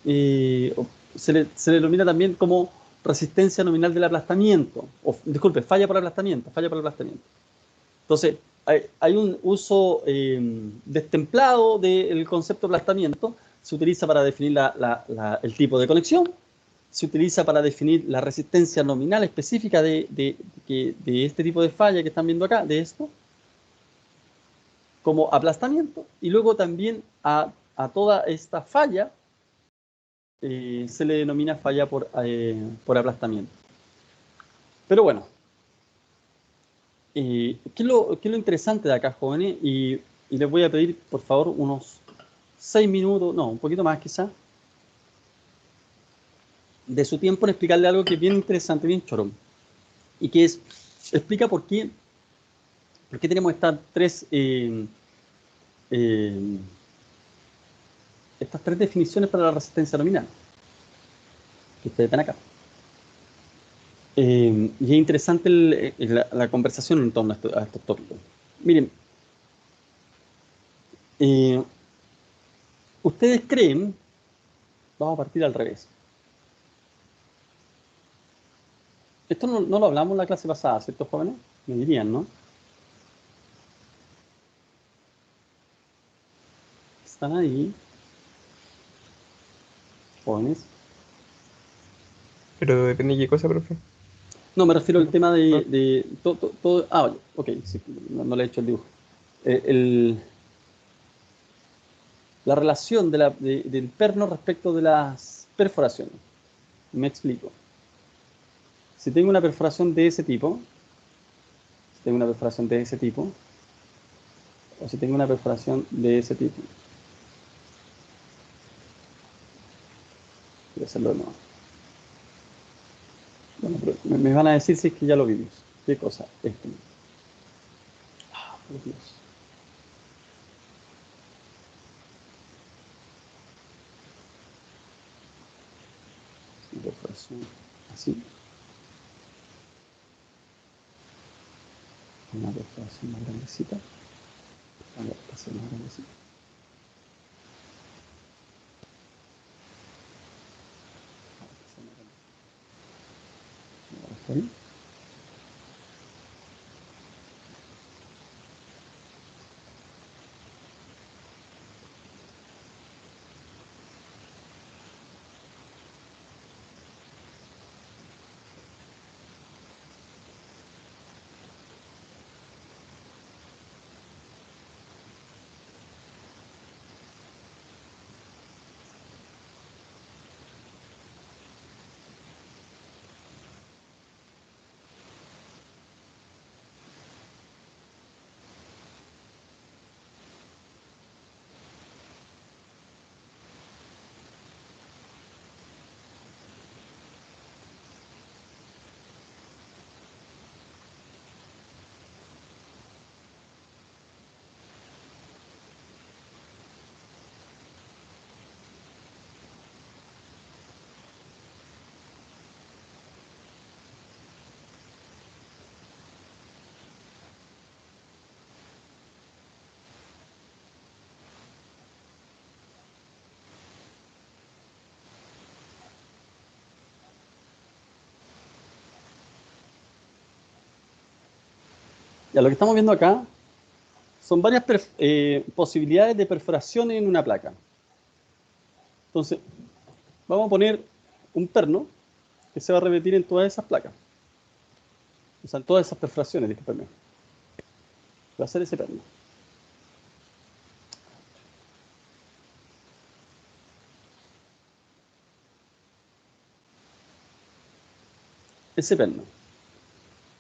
se le denomina también como resistencia nominal del aplastamiento, disculpe, falla por aplastamiento. Entonces, hay un uso destemplado del concepto de aplastamiento. Se utiliza para definir el tipo de conexión, se utiliza para definir la resistencia nominal específica de este tipo de falla que están viendo acá, de esto, como aplastamiento, y luego también a toda esta falla se le denomina falla por aplastamiento. Pero bueno, ¿qué es lo interesante de acá, jóvenes? Y les voy a pedir, por favor, unos 6 minutos, no, un poquito más quizás, de su tiempo en explicarle algo que es bien interesante, bien chorón, y que explica por qué tenemos estas tres definiciones para la resistencia nominal, que ustedes ven acá. Y es interesante la conversación en torno a estos tópicos. Miren, ustedes creen, vamos a partir al revés. Esto no lo hablamos en la clase pasada, ¿cierto, jóvenes? Me dirían, ¿no? ¿Están ahí? Jóvenes. Pero depende de qué cosa, profe. No, me refiero al tema de todo. Ah, ok, sí, no le he hecho el dibujo. La relación del perno respecto de las perforaciones. Me explico. Si tengo una perforación de ese tipo, o si tengo una perforación de ese tipo, Voy a hacerlo de nuevo. Bueno, pero me van a decir si es que ya lo vimos. ¿Qué cosa? Esto. Ah, por Dios. Perforación así. Una perforación más grandecita. A ver, esta es más grandecita. ¿Está bien? Ya, lo que estamos viendo acá son varias posibilidades de perforación en una placa. Entonces, vamos a poner un perno que se va a repetir en todas esas placas. O sea, en todas esas perforaciones, disculpenme. Va a ser ese perno. Ese perno.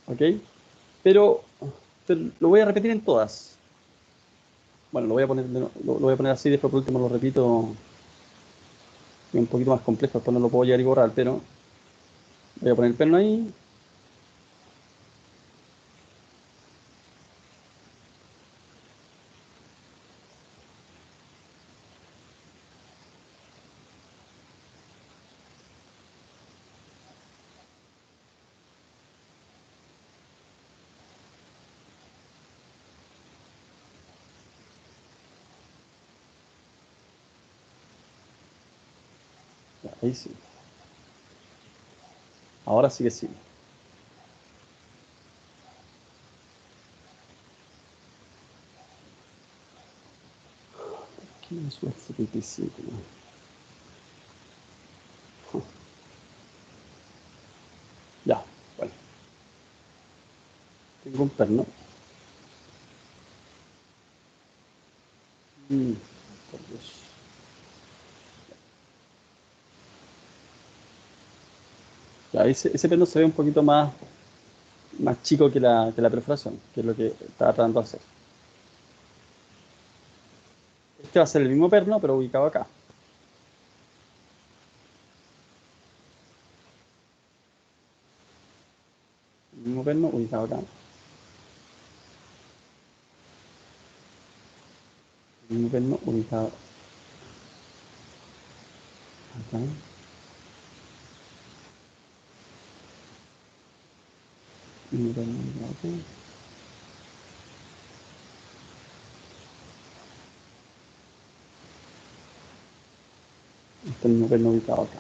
¿Ok? Pero lo voy a repetir en todas. Bueno, lo voy a poner, lo voy a poner así, después por último lo repito. Es un poquito más complejo, después no lo puedo llegar y borrar, pero voy a poner el perno ahí. Ya, ahí sí. Ahora sí que sí. ¿Qué me sube 75? Ya, bueno. Tengo un perno. Por Dios. Ya, ese perno se ve un poquito más chico que la perforación, que es lo que estaba tratando de hacer. Este va a ser el mismo perno, pero ubicado acá. El mismo perno ubicado acá. El mismo perno ubicado acá. El mismo perno ubicado acá. Este mismo perno ubicado acá.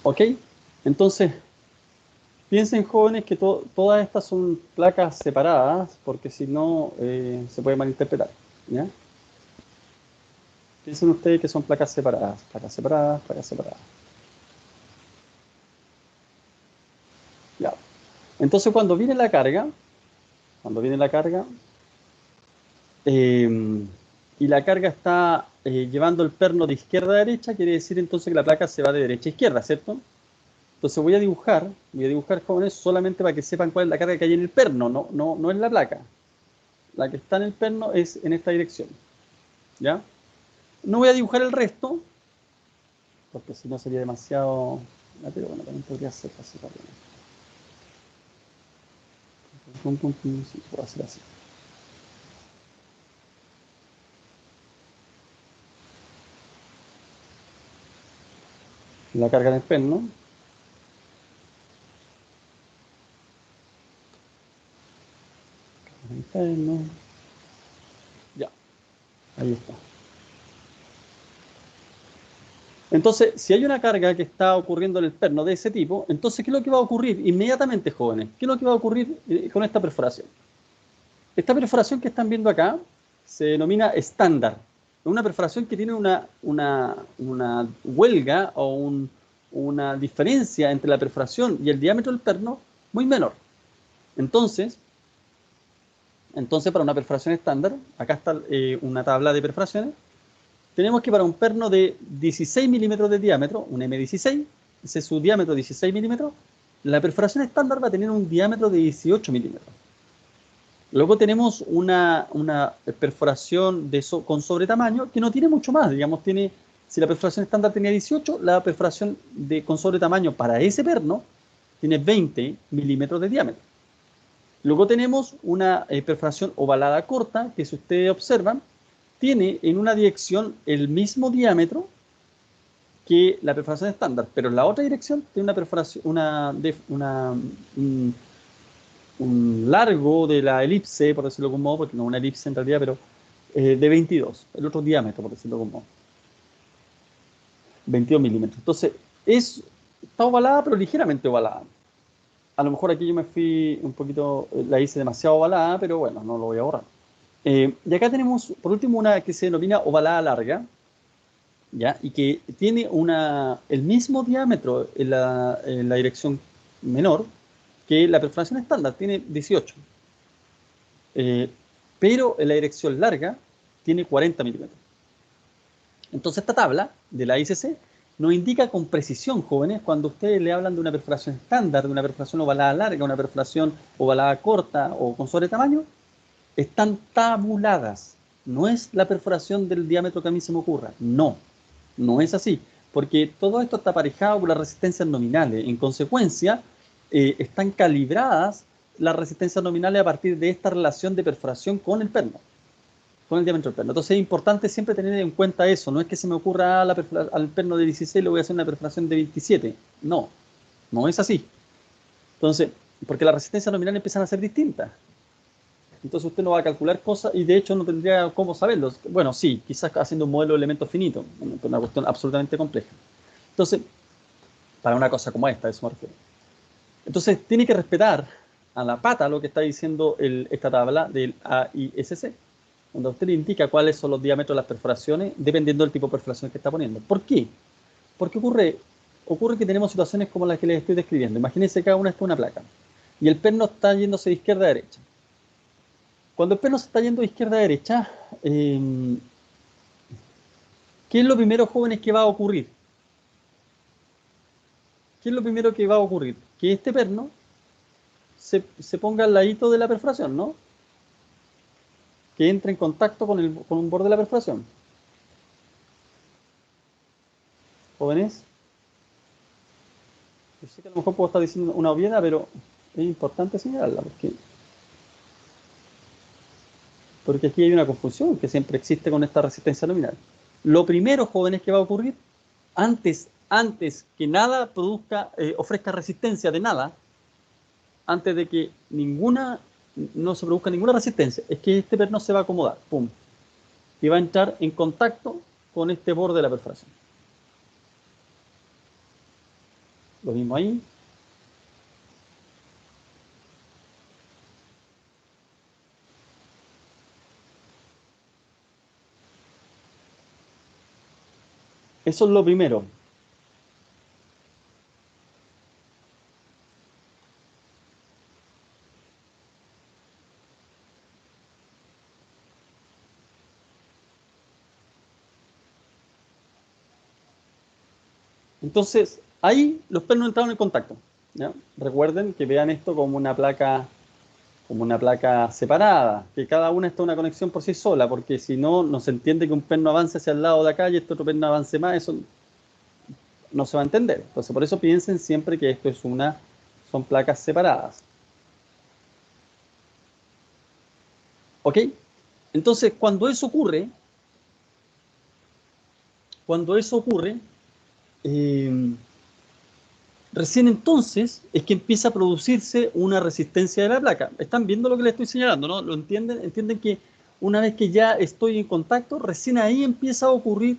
¿Ok? Entonces, piensen, jóvenes, que todas estas son placas separadas, porque si no, se puede malinterpretar. ¿Ya? Piensen ustedes que son placas separadas, placas separadas, placas separadas. Ya. Entonces, cuando viene la carga, y la carga está llevando el perno de izquierda a derecha, quiere decir entonces que la placa se va de derecha a izquierda, ¿cierto? Entonces voy a dibujar, jóvenes, solamente para que sepan cuál es la carga que hay en el perno, no en la placa. La que está en el perno es en esta dirección. ¿Ya? No voy a dibujar el resto, porque si no sería demasiado... Pero bueno, también podría ser así rápidamente. Sí, puedo hacer así. La carga en el perno. Perno. Ya, ahí está. Entonces, si hay una carga que está ocurriendo en el perno de ese tipo, entonces, ¿qué es lo que va a ocurrir inmediatamente, jóvenes? ¿Qué es lo que va a ocurrir con esta perforación? Esta perforación que están viendo acá se denomina estándar. Es una perforación que tiene una huelga o una diferencia entre la perforación y el diámetro del perno muy menor. Entonces para una perforación estándar, acá está una tabla de perforaciones, tenemos que para un perno de 16 milímetros de diámetro, un M16, ese es su diámetro 16 milímetros, la perforación estándar va a tener un diámetro de 18 milímetros. Luego tenemos una perforación con sobretamaño que no tiene mucho más, digamos, si la perforación estándar tenía 18, la perforación con sobretamaño para ese perno tiene 20 milímetros de diámetro. Luego tenemos una perforación ovalada corta, que si ustedes observan, tiene en una dirección el mismo diámetro que la perforación estándar, pero en la otra dirección tiene una perforación, un largo de la elipse, por decirlo de algún modo, porque no es una elipse en realidad, pero de 22, el otro diámetro, por decirlo de algún modo. 22 milímetros. Entonces, está ovalada, pero ligeramente ovalada. A lo mejor aquí yo me fui un poquito, la hice demasiado ovalada, pero bueno, no lo voy a borrar. Y acá tenemos, por último, una que se denomina ovalada larga, ¿ya? Y que tiene el mismo diámetro en la dirección menor que la perforación estándar, tiene 18. Pero en la dirección larga tiene 40 milímetros. Entonces esta tabla de la ICC nos indica con precisión, jóvenes, cuando ustedes le hablan de una perforación estándar, de una perforación ovalada larga, una perforación ovalada corta o con sobretamaño, están tabuladas. No es la perforación del diámetro que a mí se me ocurra. No, no es así. Porque todo esto está aparejado con las resistencias nominales. En consecuencia, están calibradas las resistencias nominales a partir de esta relación de perforación con el perno, con el diámetro del perno. Entonces es importante siempre tener en cuenta eso. No es que se me ocurra al perno de 16 le voy a hacer una perforación de 27. No, no es así. Entonces, porque las resistencias nominales empiezan a ser distintas. Entonces usted no va a calcular cosas y de hecho no tendría cómo saberlo. Bueno, sí, quizás haciendo un modelo de elementos finitos, una cuestión absolutamente compleja. Entonces, para una cosa como esta, eso me refiero. Entonces, tiene que respetar a la pata lo que está diciendo esta tabla del AISC, donde usted le indica cuáles son los diámetros de las perforaciones dependiendo del tipo de perforación que está poniendo. ¿Por qué? Porque ocurre que tenemos situaciones como las que les estoy describiendo. Imagínense que cada una está una placa y el perno está yéndose de izquierda a derecha. Cuando el perno se está yendo de izquierda a derecha, ¿qué es lo primero, jóvenes, que va a ocurrir? ¿Qué es lo primero que va a ocurrir? Que este perno se ponga al ladito de la perforación, ¿no? Que entre en contacto con un borde de la perforación. Jóvenes, yo sé que a lo mejor puedo estar diciendo una obviedad, pero es importante señalarla, porque aquí hay una confusión que siempre existe con esta resistencia nominal. Lo primero, jóvenes, que va a ocurrir, antes que nada ofrezca resistencia de nada, antes de que no se produzca ninguna resistencia, es que este perno se va a acomodar, pum, y va a entrar en contacto con este borde de la perforación. Lo mismo ahí. Eso es lo primero. Entonces, ahí los pernos entraron en contacto, ¿ya? Recuerden que vean esto como una placa separada, que cada una está en una conexión por sí sola, porque si no, no se entiende que un perno avance hacia el lado de acá y este otro perno avance más, eso no se va a entender. Entonces, por eso piensen siempre que esto es son placas separadas. ¿Ok? Entonces, cuando eso ocurre, recién entonces es que empieza a producirse una resistencia de la placa. ¿Están viendo lo que les estoy señalando, no? ¿Lo entienden? ¿Entienden que una vez que ya estoy en contacto, recién ahí empieza a ocurrir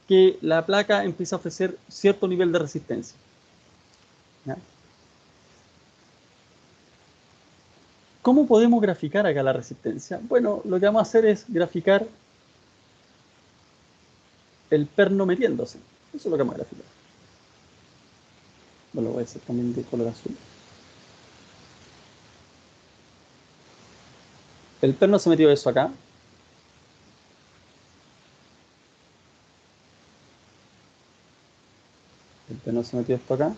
que la placa empieza a ofrecer cierto nivel de resistencia? ¿Ya? ¿Cómo podemos graficar acá la resistencia? Bueno, lo que vamos a hacer es graficar el perno metiéndose. Eso es lo que vamos a graficar. Bueno, lo voy a hacer también de color azul. El perno se metió eso acá. El perno se metió esto acá.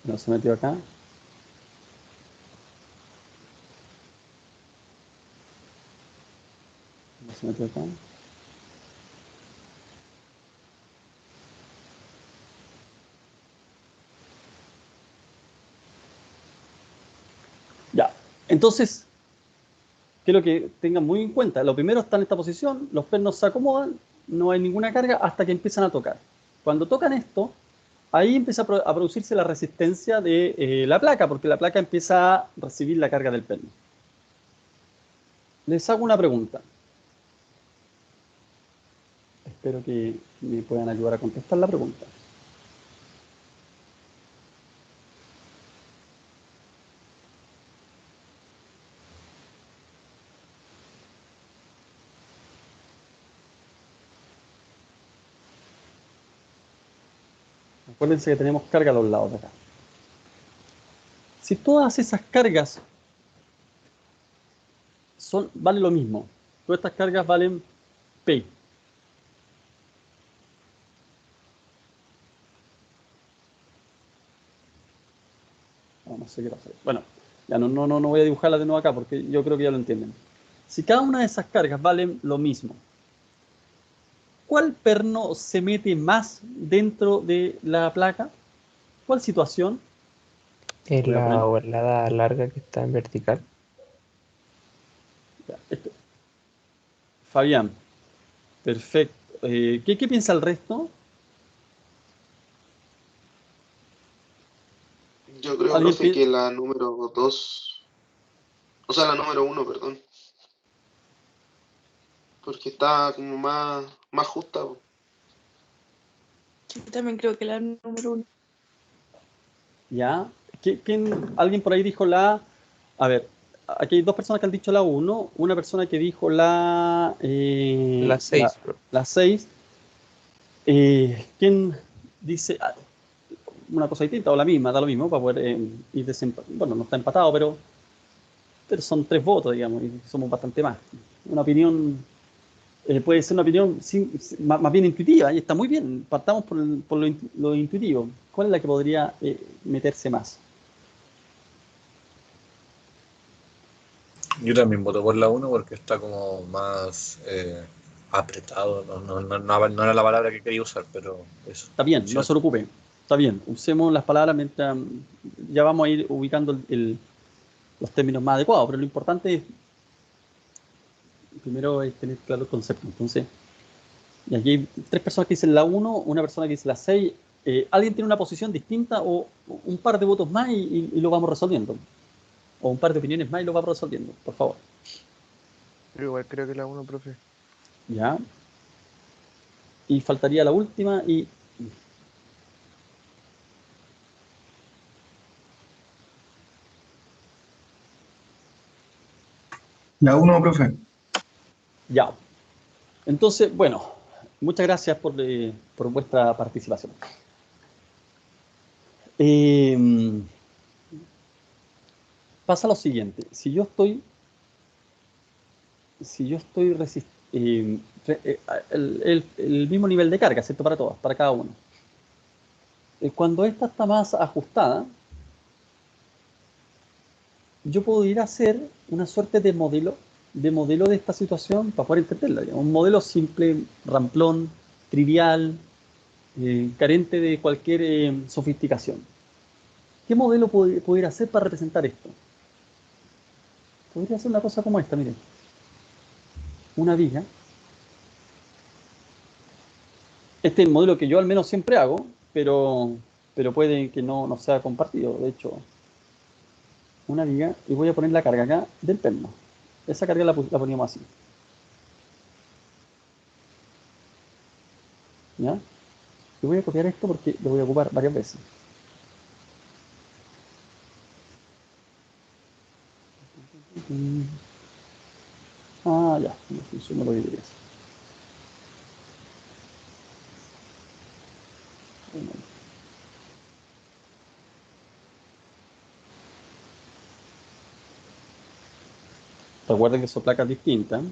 No se metió acá. No se metió acá. Ya. Entonces, ¿qué es lo que tengan muy en cuenta? Lo primero está en esta posición, los pernos se acomodan, no hay ninguna carga hasta que empiezan a tocar. Cuando tocan esto, ahí empieza a producirse la resistencia de la placa, porque la placa empieza a recibir la carga del perno. Les hago una pregunta. Espero que me puedan ayudar a contestar la pregunta. Acuérdense que tenemos carga a los lados de acá. Si todas esas cargas valen lo mismo, todas estas cargas valen P. No sé qué pasa. Bueno, ya no voy a dibujarla de nuevo acá porque yo creo que ya lo entienden. Si cada una de esas cargas valen lo mismo, ¿cuál perno se mete más dentro de la placa? ¿Cuál situación? Es Voy a poner, la ovalada larga que está en vertical. ya, Fabián, perfecto. ¿Qué piensa el resto? Yo creo, ¿Alguien profe, piensa? que la número 2, o sea, la número 1, perdón, porque está como más justa, po. Yo también creo que la número 1. ¿Ya? ¿Alguien por ahí dijo A ver, aquí hay dos personas que han dicho la uno, una persona que dijo La 6, bro. la 6. ¿Quién dice una cosa distinta o la misma? Da lo mismo para poder ir desempatado. Bueno, no está empatado, pero son 3 votos, digamos, y somos bastante más. Una opinión puede ser una opinión más bien intuitiva, y está muy bien. Partamos por lo intuitivo. ¿Cuál es la que podría meterse más? Yo también voto por la 1 porque está como más apretado. No era la palabra que quería usar, pero eso. Está bien, no Sí, se preocupe. Está bien, usemos las palabras mientras ya vamos a ir ubicando los términos más adecuados, pero lo importante es, primero es tener claro el concepto. Entonces, y aquí hay 3 personas que dicen la 1, una persona que dice la 6. ¿Alguien tiene una posición distinta o un par de votos más y lo vamos resolviendo? O un par de opiniones más y lo vamos resolviendo, por favor. Yo igual creo que la uno, profe. ¿Ya? Y faltaría la última y... La uno, profe. Ya. Entonces, bueno, muchas gracias por vuestra participación. Pasa lo siguiente, si yo estoy el mismo nivel de carga, ¿cierto? Para todas, para cada uno. Cuando esta está más ajustada, yo puedo ir a hacer una suerte de modelo de modelo de esta situación para poder entenderla. Digamos. Un modelo simple, ramplón, trivial, carente de cualquier sofisticación. ¿Qué modelo pudiera hacer para representar esto? Podría ser una cosa como esta, miren. Una viga. Este es el modelo que yo al menos siempre hago, pero puede que no sea compartido. De hecho, una viga, y voy a poner la carga acá del perno. Esa carga la poníamos así. ¿Ya? Y voy a copiar esto porque lo voy a ocupar varias veces. Ah, ya, no funciona lo que quería hacer. Bueno. Recuerden que son placas distintas.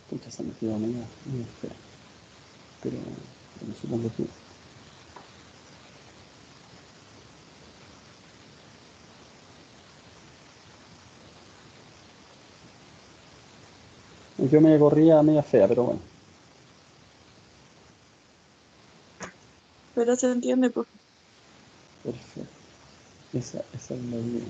Pucha, se me quedó medio fea. Pero supongo que... Yo me corría media fea, pero bueno. Pero se entiende, profe. Perfecto. Esa es la idea.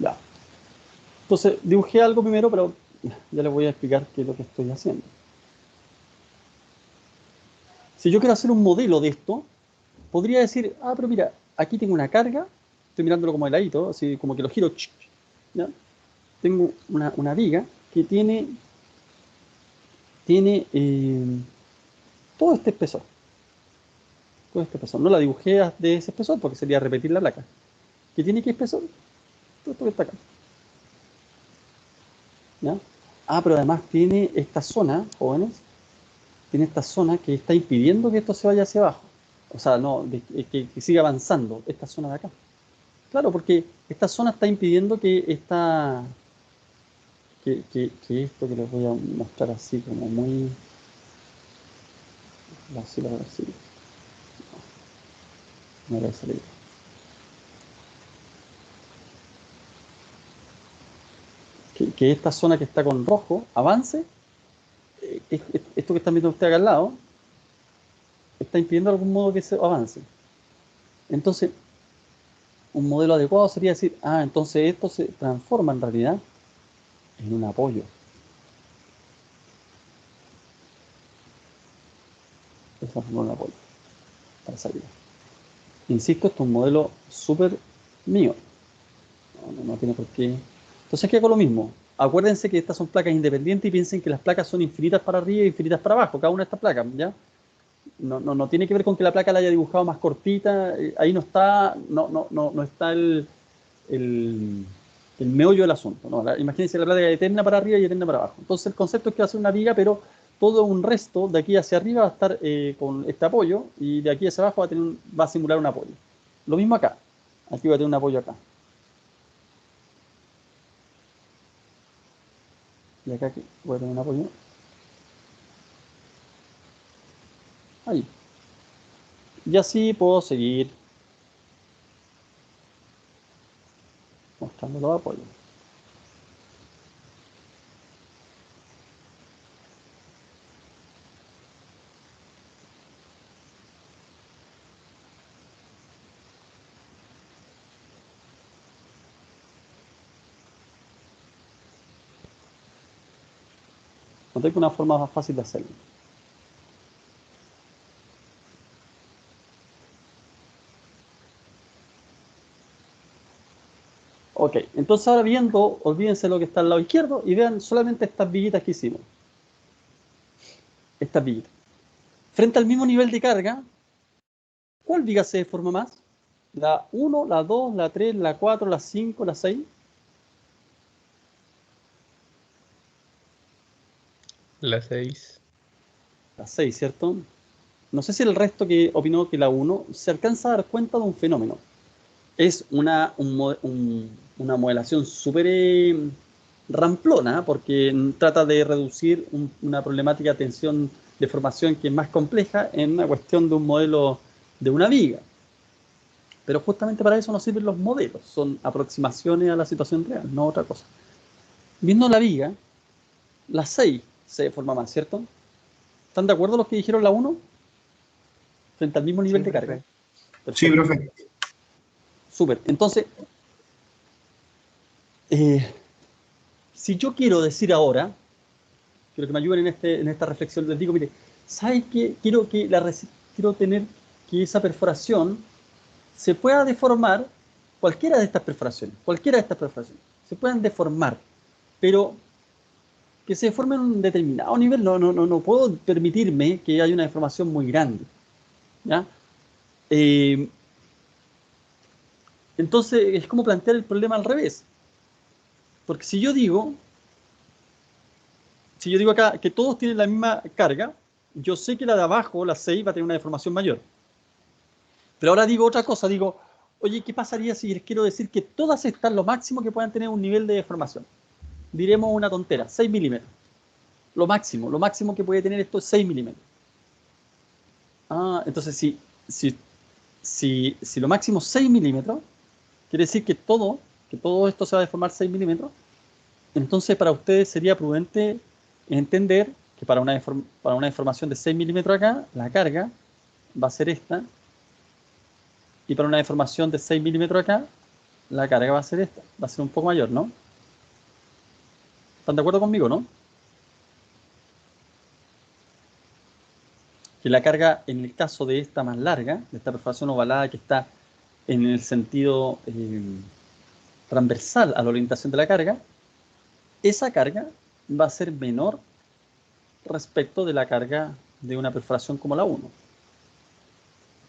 Ya. Entonces, dibujé algo primero, pero ya les voy a explicar qué es lo que estoy haciendo. Si yo quiero hacer un modelo de esto, podría decir, pero mira, aquí tengo una carga, estoy mirándolo como de ladito, así como que lo giro, ¿ya? Tengo una viga que tiene todo este espesor. Todo este espesor. No la dibujé de ese espesor porque sería repetir la placa. ¿Qué tiene que espesor? Todo esto que está acá. ¿Ya? Pero además tiene esta zona, jóvenes, tiene esta zona que está impidiendo que esto se vaya hacia abajo. O sea, no, que siga avanzando, esta zona de acá. Claro, porque esta zona está impidiendo que esto que les voy a mostrar así como muy... Así. No le salir. Que esta zona que está con rojo avance. Esto que están viendo ustedes acá al lado está impidiendo de algún modo que se avance. Entonces, un modelo adecuado sería decir, entonces esto se transforma en realidad en un apoyo. Se transforma en un apoyo para salir. Insisto, esto es un modelo súper mío. No tiene por qué. Entonces aquí hago lo mismo. Acuérdense que estas son placas independientes y piensen que las placas son infinitas para arriba y infinitas para abajo, cada una de estas placas, ¿ya? No tiene que ver con que la placa la haya dibujado más cortita, ahí no está el meollo del asunto. No, imagínense la placa eterna para arriba y eterna para abajo. Entonces el concepto es que va a ser una viga, pero todo un resto de aquí hacia arriba va a estar con este apoyo y de aquí hacia abajo va a simular un apoyo. Lo mismo acá. Aquí va a tener un apoyo acá. Y acá voy a tener un apoyo. Ahí. Y así puedo seguir mostrando los apoyos. No tengo una forma más fácil de hacerlo. Ok, entonces ahora viendo, olvídense lo que está al lado izquierdo y vean solamente estas viguitas que hicimos. Estas viguitas. frente al mismo nivel de carga, ¿cuál viga se deforma más? ¿La 1, la 2, la 3, la 4, la 5, la 6? La 6. La 6, ¿cierto? No sé si el resto que opinó que la 1 se alcanza a dar cuenta de un fenómeno. Es una modelación súper ramplona, porque trata de reducir una problemática de tensión de formación que es más compleja en una cuestión de un modelo de una viga. Pero justamente para eso nos sirven los modelos, son aproximaciones a la situación real, no otra cosa. Viendo la viga, la 6 se deforma más, ¿cierto? ¿Están de acuerdo los que dijeron la 1? Frente al mismo nivel Sí, de carga. profe. Sí, Perfecto. profe. Súper. Entonces, si yo quiero decir ahora, quiero que me ayuden en esta reflexión, les digo, mire, ¿sabes qué? Quiero tener que esa perforación se pueda deformar, cualquiera de estas perforaciones, se puedan deformar, pero que se deforme en un determinado nivel, no puedo permitirme que haya una deformación muy grande, ¿ya? Entonces, es como plantear el problema al revés. Porque si yo digo acá que todos tienen la misma carga, yo sé que la de abajo, la 6, va a tener una deformación mayor. Pero ahora digo otra cosa, digo, oye, ¿qué pasaría si les quiero decir que todas estas, lo máximo que puedan tener un nivel de deformación? Diremos una tontera, 6 milímetros. Lo máximo que puede tener esto es 6 milímetros. Entonces si lo máximo es 6 milímetros, quiere decir que todo esto se va a deformar 6 milímetros. Entonces para ustedes sería prudente entender que para una deformación de 6 milímetros acá, la carga va a ser esta. Y para una deformación de 6 milímetros acá, la carga va a ser esta. Va a ser un poco mayor, ¿no? ¿Están de acuerdo conmigo, no? Que la carga, en el caso de esta más larga, de esta perforación ovalada que está en el sentido transversal a la orientación de la carga, esa carga va a ser menor respecto de la carga de una perforación como la 1.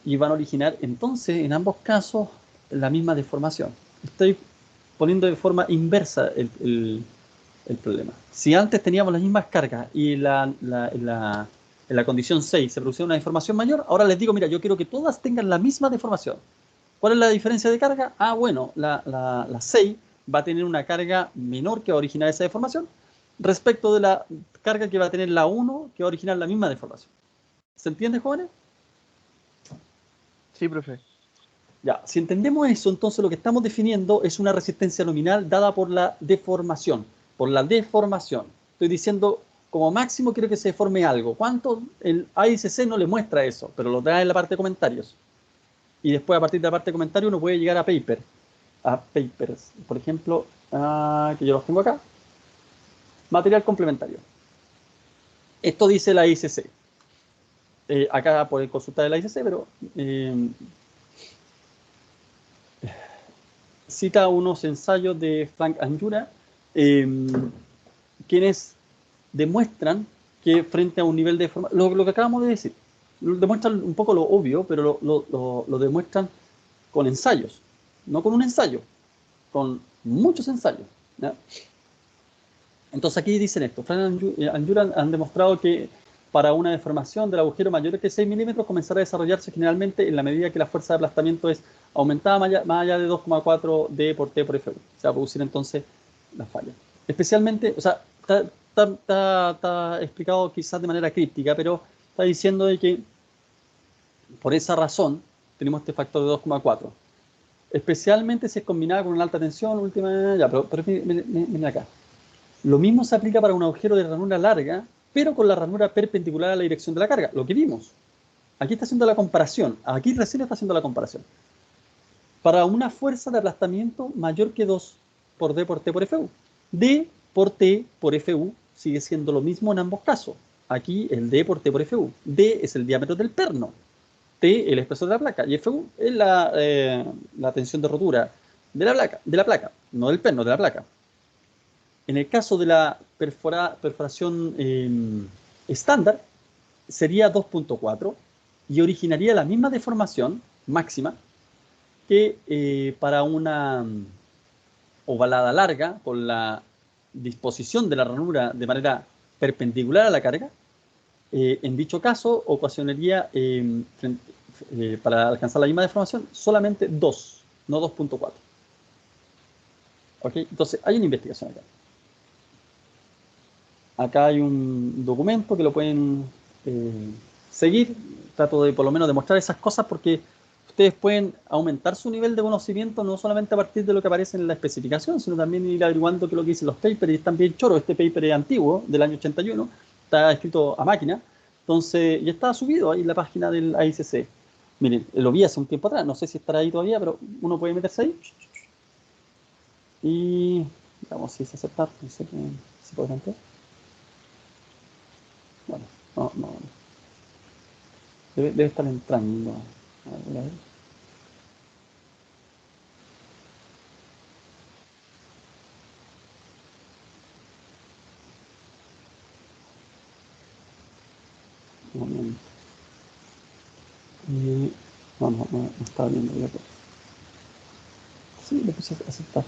Y van a originar entonces en ambos casos la misma deformación. Estoy poniendo de forma inversa el problema. Si antes teníamos las mismas cargas y en la condición 6 se producía una deformación mayor, ahora les digo, mira, yo quiero que todas tengan la misma deformación. ¿Cuál es la diferencia de carga? Bueno, la 6 va a tener una carga menor que va a originar esa deformación respecto de la carga que va a tener la 1 que va a originar la misma deformación. ¿Se entiende, jóvenes? Sí, profe. Ya, si entendemos eso, entonces lo que estamos definiendo es una resistencia nominal dada por la deformación. Estoy diciendo, como máximo quiero que se deforme algo. ¿Cuánto? El AICC no le muestra eso, pero lo trae en la parte de comentarios. Y después, a partir de la parte de comentarios, uno puede llegar a papers. Por ejemplo, que yo los tengo acá. Material complementario. Esto dice la ICC. Acá pueden consultar el ICC, pero cita unos ensayos de Frank Anjura, quienes demuestran que frente a un nivel de deformación, lo que acabamos de decir, demuestran un poco lo obvio, pero lo demuestran con ensayos, no con un ensayo, con muchos ensayos, ¿ya? Entonces aquí dicen esto, Frank Anjura han demostrado que para una deformación del agujero mayor que 6 milímetros comenzará a desarrollarse generalmente en la medida que la fuerza de aplastamiento es aumentada más allá de 2,4 D por T por FU. Se va a producir entonces la falla. Especialmente, o sea, está explicado quizás de manera críptica, pero está diciendo de que por esa razón tenemos este factor de 2,4. Especialmente si es combinada con una alta tensión, pero miren acá. Lo mismo se aplica para un agujero de ranura larga, pero con la ranura perpendicular a la dirección de la carga, lo que vimos. Aquí está haciendo la comparación, aquí recién está haciendo la comparación. Para una fuerza de aplastamiento mayor que 2 por D por T por FU. D por T por FU sigue siendo lo mismo en ambos casos. Aquí el D por T por FU. D es el diámetro del perno. T el espesor de la placa. Y FU es la tensión de rotura de la placa, no del perno, de la placa. En el caso de la perforación estándar, sería 2.4 y originaría la misma deformación máxima que para una ovalada larga con la disposición de la ranura de manera perpendicular a la carga. En dicho caso, ocasionaría, para alcanzar la misma deformación, solamente 2, no 2.4. ¿Ok? Entonces, hay una investigación acá. Acá hay un documento que lo pueden seguir. Trato de, por lo menos, demostrar esas cosas porque ustedes pueden aumentar su nivel de conocimiento no solamente a partir de lo que aparece en la especificación, sino también ir averiguando qué es lo que dicen los papers, y están bien choros. Este paper es antiguo, del año 81, está escrito a máquina, entonces, y está subido ahí en la página del AICC. Miren, lo vi hace un tiempo atrás, no sé si estará ahí todavía, pero uno puede meterse ahí. Y, veamos si es aceptar, no sé si puede plantear. Bueno, no. Debe estar entrando. A ver. Un momento. No estaba viendo ya. Sí, le puse a aceptar.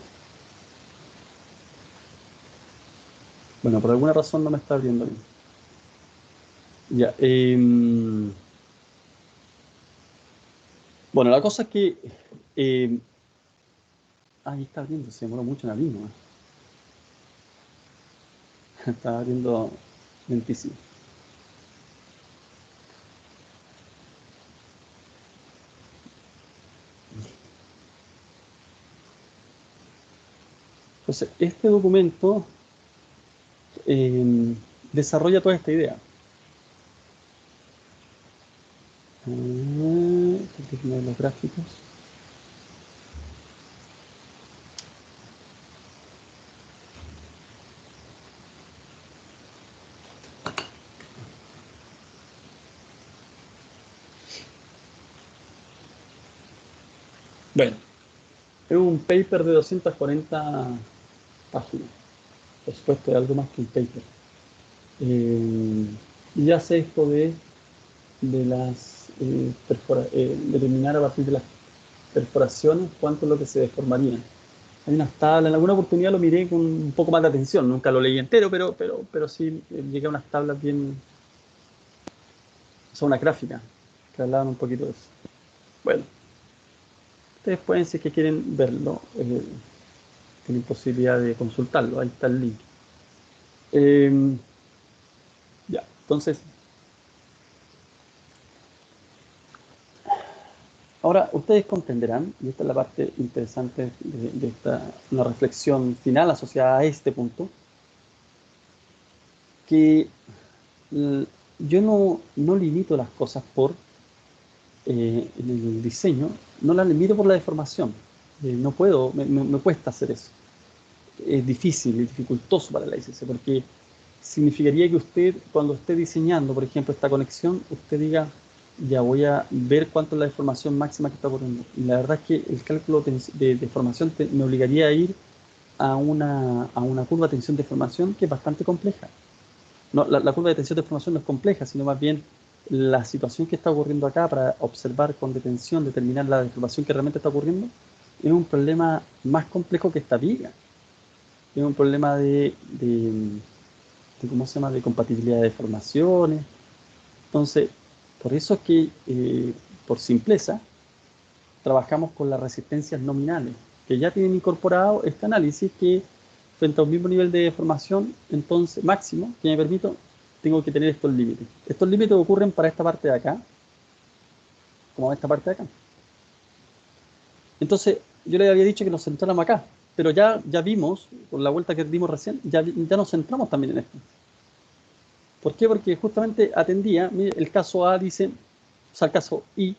Bueno, por alguna razón no me está abriendo bien. Ya. Bueno, la cosa es que ahí está abriendo, se demoró mucho en abrir, ¿no? Está abriendo lentísimo. Entonces, este documento desarrolla toda esta idea. Los gráficos. Bueno, es un paper de 240 páginas. Por supuesto, es algo más que un paper. Y hace esto de las determinar a partir de las perforaciones cuánto es lo que se deformaría. Hay unas tablas, en alguna oportunidad lo miré con un poco más de atención, nunca lo leí entero, pero sí llegué a unas tablas bien, son una gráfica que hablaban un poquito de eso. Bueno, ustedes pueden, si es que quieren verlo, tienen posibilidad de consultarlo, ahí está el link. Ya, entonces, ahora ustedes comprenderán, y esta es la parte interesante de una reflexión final asociada a este punto, que yo no limito las cosas en el diseño, no las limito por la deformación. No puedo, me cuesta hacer eso. Es difícil, es dificultoso para la ICC, porque significaría que usted, cuando esté diseñando, por ejemplo, esta conexión, usted diga, ya voy a ver cuánto es la deformación máxima que está ocurriendo. Y la verdad es que el cálculo de deformación me obligaría a ir a una curva de tensión-deformación que es bastante compleja. No, la curva de tensión-deformación no es compleja, sino más bien la situación que está ocurriendo acá para observar con detención, determinar la deformación que realmente está ocurriendo, es un problema más complejo que esta viga. Es un problema de ¿cómo se llama?, de compatibilidad de deformaciones. Entonces, por eso es que, por simpleza, trabajamos con las resistencias nominales, que ya tienen incorporado este análisis que, frente a un mismo nivel de deformación, entonces, máximo, que me permito, tengo que tener estos límites. Estos límites ocurren para esta parte de acá, como esta parte de acá. Entonces, yo les había dicho que nos centráramos acá, pero ya vimos, con la vuelta que dimos recién, ya nos centramos también en esto. ¿Por qué? Porque justamente atendía, mire, el caso A dice, o sea, el caso I,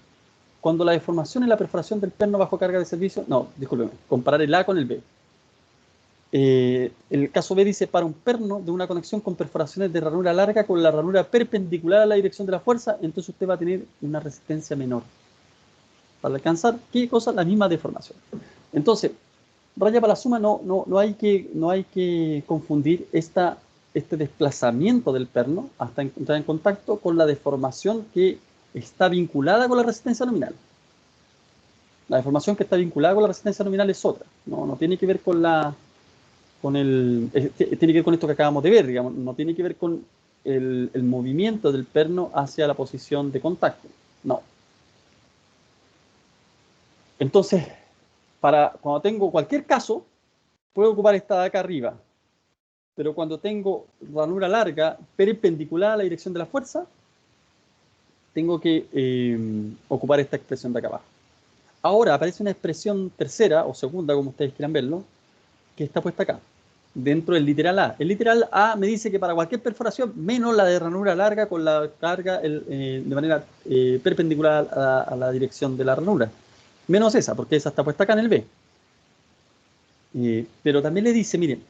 cuando la deformación es la perforación del perno bajo carga de servicio, no, discúlpeme, comparar el A con el B. El caso B dice, para un perno de una conexión con perforaciones de ranura larga con la ranura perpendicular a la dirección de la fuerza, entonces usted va a tener una resistencia menor para alcanzar, ¿qué cosa? La misma deformación. Entonces, raya para la suma, no hay que confundir esta este desplazamiento del perno hasta entrar en contacto con la deformación que está vinculada con la resistencia nominal. La deformación que está vinculada con la resistencia nominal es otra, no tiene que ver con tiene que ver con esto que acabamos de ver, digamos, no tiene que ver con el movimiento del perno hacia la posición de contacto, no. Entonces, cuando tengo cualquier caso, puedo ocupar esta de acá arriba, pero cuando tengo ranura larga perpendicular a la dirección de la fuerza, tengo que ocupar esta expresión de acá abajo. Ahora aparece una expresión tercera o segunda, como ustedes quieran verlo, que está puesta acá, dentro del literal A. El literal A me dice que para cualquier perforación, menos la de ranura larga con la carga de manera perpendicular a la dirección de la ranura. Menos esa, porque esa está puesta acá en el B. Pero también le dice, miren,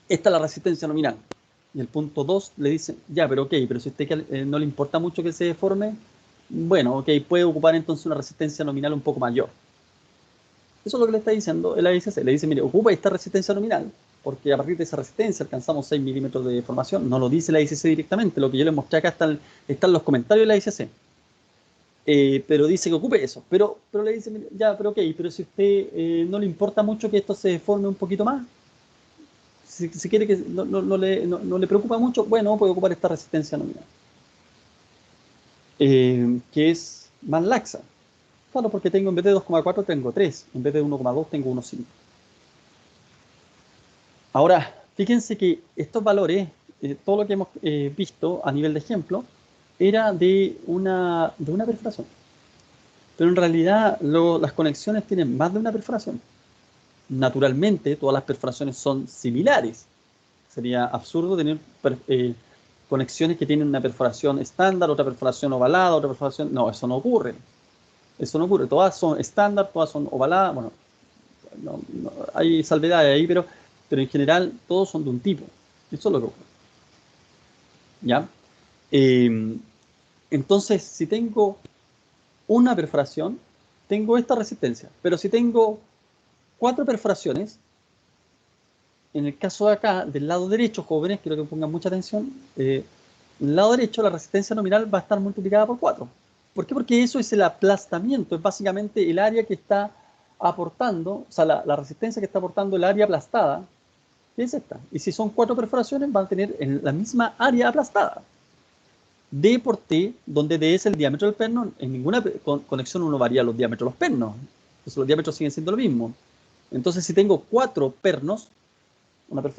esta es la resistencia nominal. Y el punto 2 le dice, ya, pero ok, pero si a usted no le importa mucho que se deforme, bueno, ok, puede ocupar entonces una resistencia nominal un poco mayor. Eso es lo que le está diciendo el AICC. Le dice, mire, ocupa esta resistencia nominal, porque a partir de esa resistencia alcanzamos 6 milímetros de deformación. No lo dice el AICC directamente, lo que yo les mostré acá están los comentarios del AICC. Pero dice que ocupe eso. Pero le dice, mire, ya, pero ok, pero si a usted no le importa mucho que esto se deforme un poquito más, si quiere que no le preocupa mucho, bueno, puede ocupar esta resistencia nominal. Que es más laxa. Claro, porque tengo en vez de 2,4 tengo 3, en vez de 1,2 tengo 1,5. Ahora, fíjense que estos valores, todo lo que hemos visto a nivel de ejemplo, era de una perforación. Pero en realidad las conexiones tienen más de una perforación. Naturalmente, todas las perforaciones son similares. Sería absurdo tener conexiones que tienen una perforación estándar, otra perforación ovalada, otra perforación... No, eso no ocurre. Eso no ocurre. Todas son estándar, todas son ovaladas. Bueno, hay salvedades ahí, pero en general todos son de un tipo. Eso es lo que ocurre. ¿Ya? Entonces, si tengo una perforación, tengo esta resistencia. Pero si tengo 4 perforaciones, en el caso de acá, del lado derecho, jóvenes, quiero que pongan mucha atención, en el lado derecho la resistencia nominal va a estar multiplicada por 4. ¿Por qué? Porque eso es el aplastamiento, es básicamente el área que está aportando, o sea, la resistencia que está aportando el área aplastada, que es esta. Y si son 4 perforaciones, van a tener en la misma área aplastada. D por T, donde D es el diámetro del perno, en ninguna conexión uno varía los diámetros de los pernos. Entonces los diámetros siguen siendo lo mismo. Entonces si tengo 4 pernos,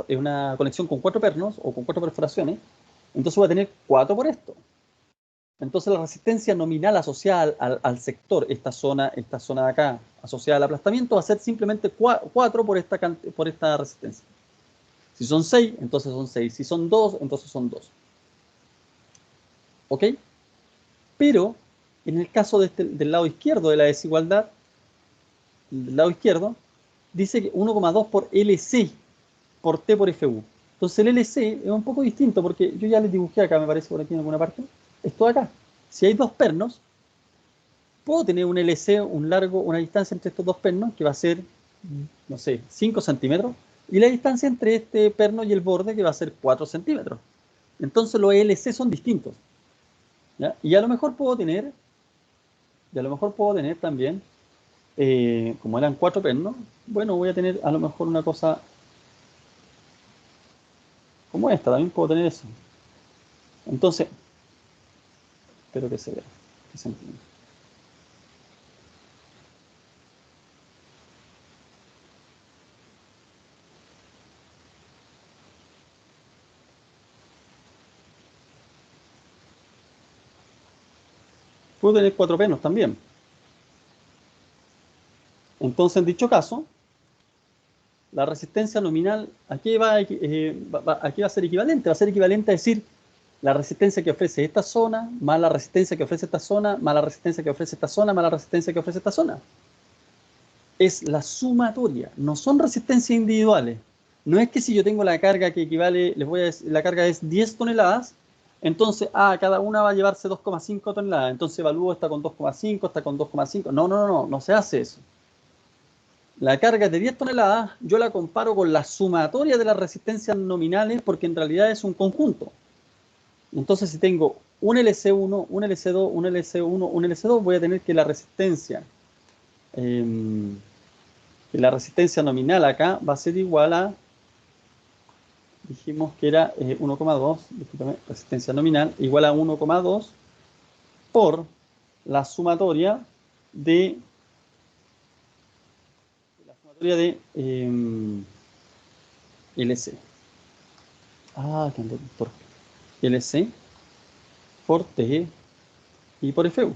una conexión con 4 pernos o con 4 perforaciones, entonces voy a tener 4 por esto. Entonces la resistencia nominal asociada al sector, esta zona de acá, asociada al aplastamiento, va a ser simplemente 4 por esta resistencia. Si son 6, entonces son 6. Si son 2, entonces son 2. ¿Ok? Pero, en el caso del lado izquierdo de la desigualdad, del lado izquierdo, dice que 1,2 por LC por T por FU. Entonces el LC es un poco distinto, porque yo ya les dibujé acá, me parece por aquí en alguna parte, esto de acá. Si hay 2 pernos, puedo tener un LC, una distancia entre estos 2 pernos, que va a ser, no sé, 5 centímetros, y la distancia entre este perno y el borde, que va a ser 4 centímetros. Entonces los LC son distintos. ¿Ya? Y a lo mejor puedo tener también, como eran 4 pernos, bueno, voy a tener a lo mejor una cosa como esta, también puedo tener eso. Entonces, espero que se vea, que se entienda. Puedo tener 4 pernos también. Entonces, en dicho caso, la resistencia nominal, aquí va a ser equivalente. Va a ser equivalente a decir la resistencia que ofrece esta zona, más la resistencia que ofrece esta zona, más la resistencia que ofrece esta zona, más la resistencia que ofrece esta zona. Es la sumatoria, no son resistencias individuales. No es que si yo tengo la carga que equivale, les voy a decir, la carga es 10 toneladas, entonces, cada una va a llevarse 2,5 toneladas. Entonces evalúo esta con 2,5, esta con 2,5. No se hace eso. la carga es de 10 toneladas, yo la comparo con la sumatoria de las resistencias nominales porque en realidad es un conjunto. Entonces, si tengo un LC1, un LC2, un LC1, un LC2, voy a tener que la resistencia nominal acá va a ser igual a, dijimos que era 1,2, discúlpame, resistencia nominal igual a 1,2 por la sumatoria de LC. Que ando por LC por T y por FU.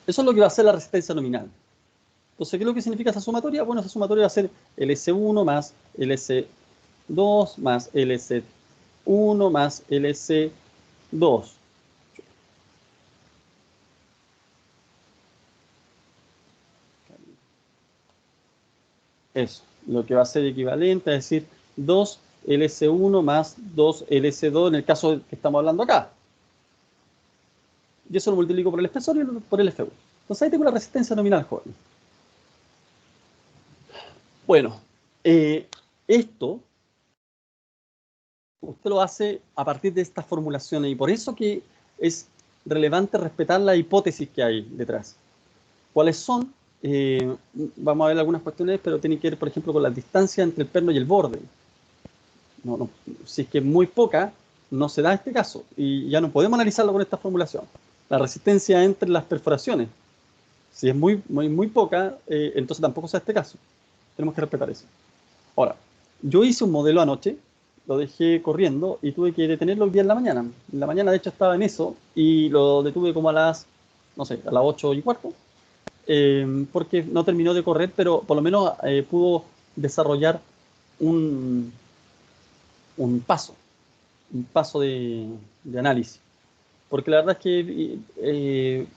Eso es lo que va a ser la resistencia nominal. Entonces, ¿qué es lo que significa esa sumatoria? Bueno, esa sumatoria va a ser LC1 más LC2 más LC1 más LC2. Eso, lo que va a ser equivalente, es decir, 2 LC1 más 2 LC2 en el caso que estamos hablando acá. Y eso lo multiplico por el espesor y por el FU. Entonces ahí tengo la resistencia nominal, joven. Bueno, esto usted lo hace a partir de estas formulaciones y por eso que es relevante respetar la hipótesis que hay detrás. ¿Cuáles son? Vamos a ver algunas cuestiones, pero tiene que ver, por ejemplo, con la distancia entre el perno y el borde. Si es que es muy poca, no se da este caso y ya no podemos analizarlo con esta formulación. La resistencia entre las perforaciones, si es muy poca, entonces tampoco se da este caso. Tenemos que respetar eso. Ahora, yo hice un modelo anoche, lo dejé corriendo y tuve que detenerlo el día en la mañana. En la mañana, de hecho, estaba en eso y lo detuve como a las 8:15. Porque no terminó de correr, pero por lo menos pudo desarrollar un paso de análisis. Porque la verdad es que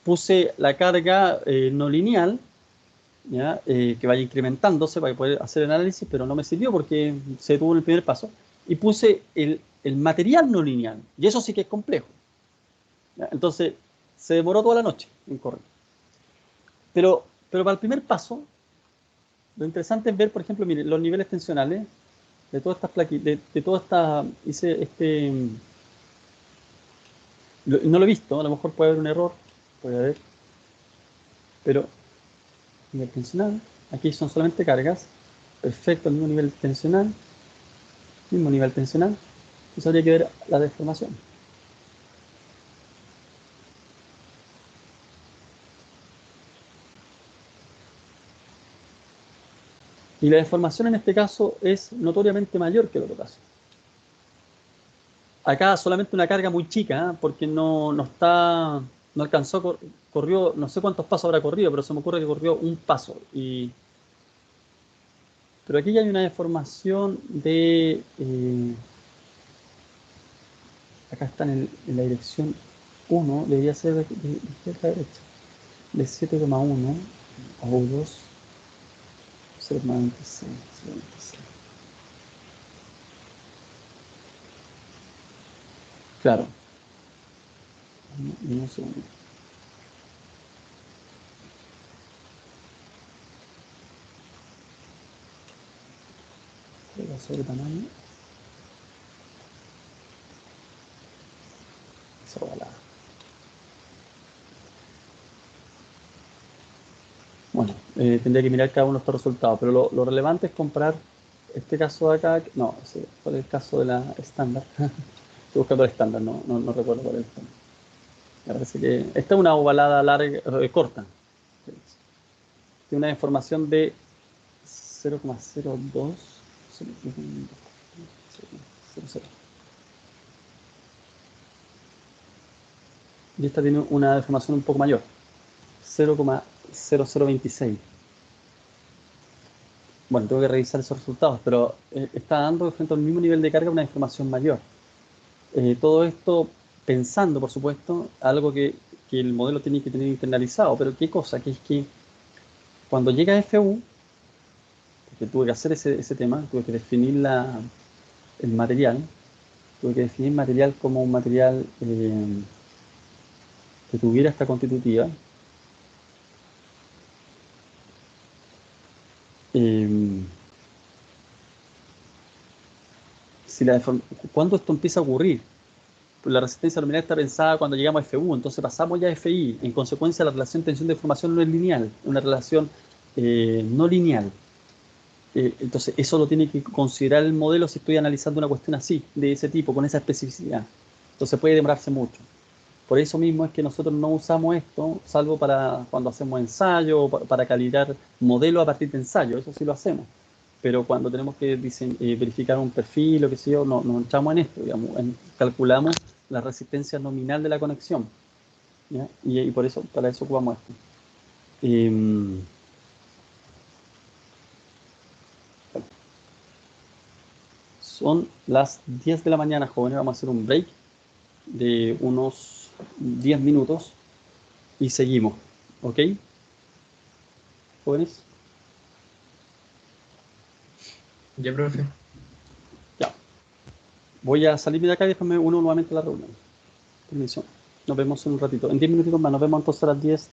puse la carga no lineal, ¿ya? Que vaya incrementándose para poder hacer el análisis, pero no me sirvió porque se detuvo en el primer paso. Y puse el material no lineal, y eso sí que es complejo, ¿ya? Entonces, se demoró toda la noche en correr. Pero para el primer paso, lo interesante es ver, por ejemplo, mire, los niveles tensionales de todas estas plaquitas, de toda esta, no lo he visto, a lo mejor puede haber un error, puede haber, pero nivel tensional, aquí son solamente cargas, perfecto, el mismo nivel tensional, entonces habría que ver la deformación. Y la deformación en este caso es notoriamente mayor que el otro caso. Acá solamente una carga muy chica, porque no alcanzó, corrió, no sé cuántos pasos habrá corrido, pero se me ocurre que corrió un paso. Pero aquí ya hay una deformación de... acá está en la dirección 1, debería ser de izquierda a derecha, de 7,1 a U2, 0,26. Claro. Un segundo. Sobre tamaño. Bueno, tendría que mirar cada uno de estos resultados, pero lo relevante es comparar este caso de acá. No, ¿cuál es el caso de la estándar? Estoy buscando el estándar, no recuerdo cuál es el estándar. Me parece que esta es una ovalada larga, corta. Tiene una deformación de 0,02. Y esta tiene una deformación un poco mayor, 0,0026. Bueno, tengo que revisar esos resultados, pero está dando frente al mismo nivel de carga una deformación mayor. Todo esto pensando, por supuesto, algo que el modelo tiene que tener internalizado, pero ¿qué cosa? Que es que cuando llega a FU, porque tuve que hacer ese tema, tuve que definir el material, tuve que definir material como un material que tuviera esta constitutiva. ¿Cuándo esto empieza a ocurrir? Pues la resistencia nominal está pensada cuando llegamos a FU, entonces pasamos ya a FI. En consecuencia, la relación tensión-deformación no es lineal, es una relación no lineal. Entonces, eso lo tiene que considerar el modelo si estoy analizando una cuestión así, de ese tipo, con esa especificidad. Entonces puede demorarse mucho. Por eso mismo es que nosotros no usamos esto, salvo para cuando hacemos ensayo, para calibrar modelos a partir de ensayo, eso sí lo hacemos. Pero cuando tenemos que verificar un perfil o qué sé yo, no entramos en esto, digamos, calculamos la resistencia nominal de la conexión, ¿ya? Y por eso, para eso ocupamos esto. Son las 10 de la mañana, jóvenes, vamos a hacer un break de unos 10 minutos y seguimos, ¿ok? Jóvenes. Ya, profe. Ya. Voy a salirme de acá y después me uno nuevamente a la reunión. Permiso. Nos vemos en un ratito. En 10 minutitos más. Nos vemos entonces a las 10.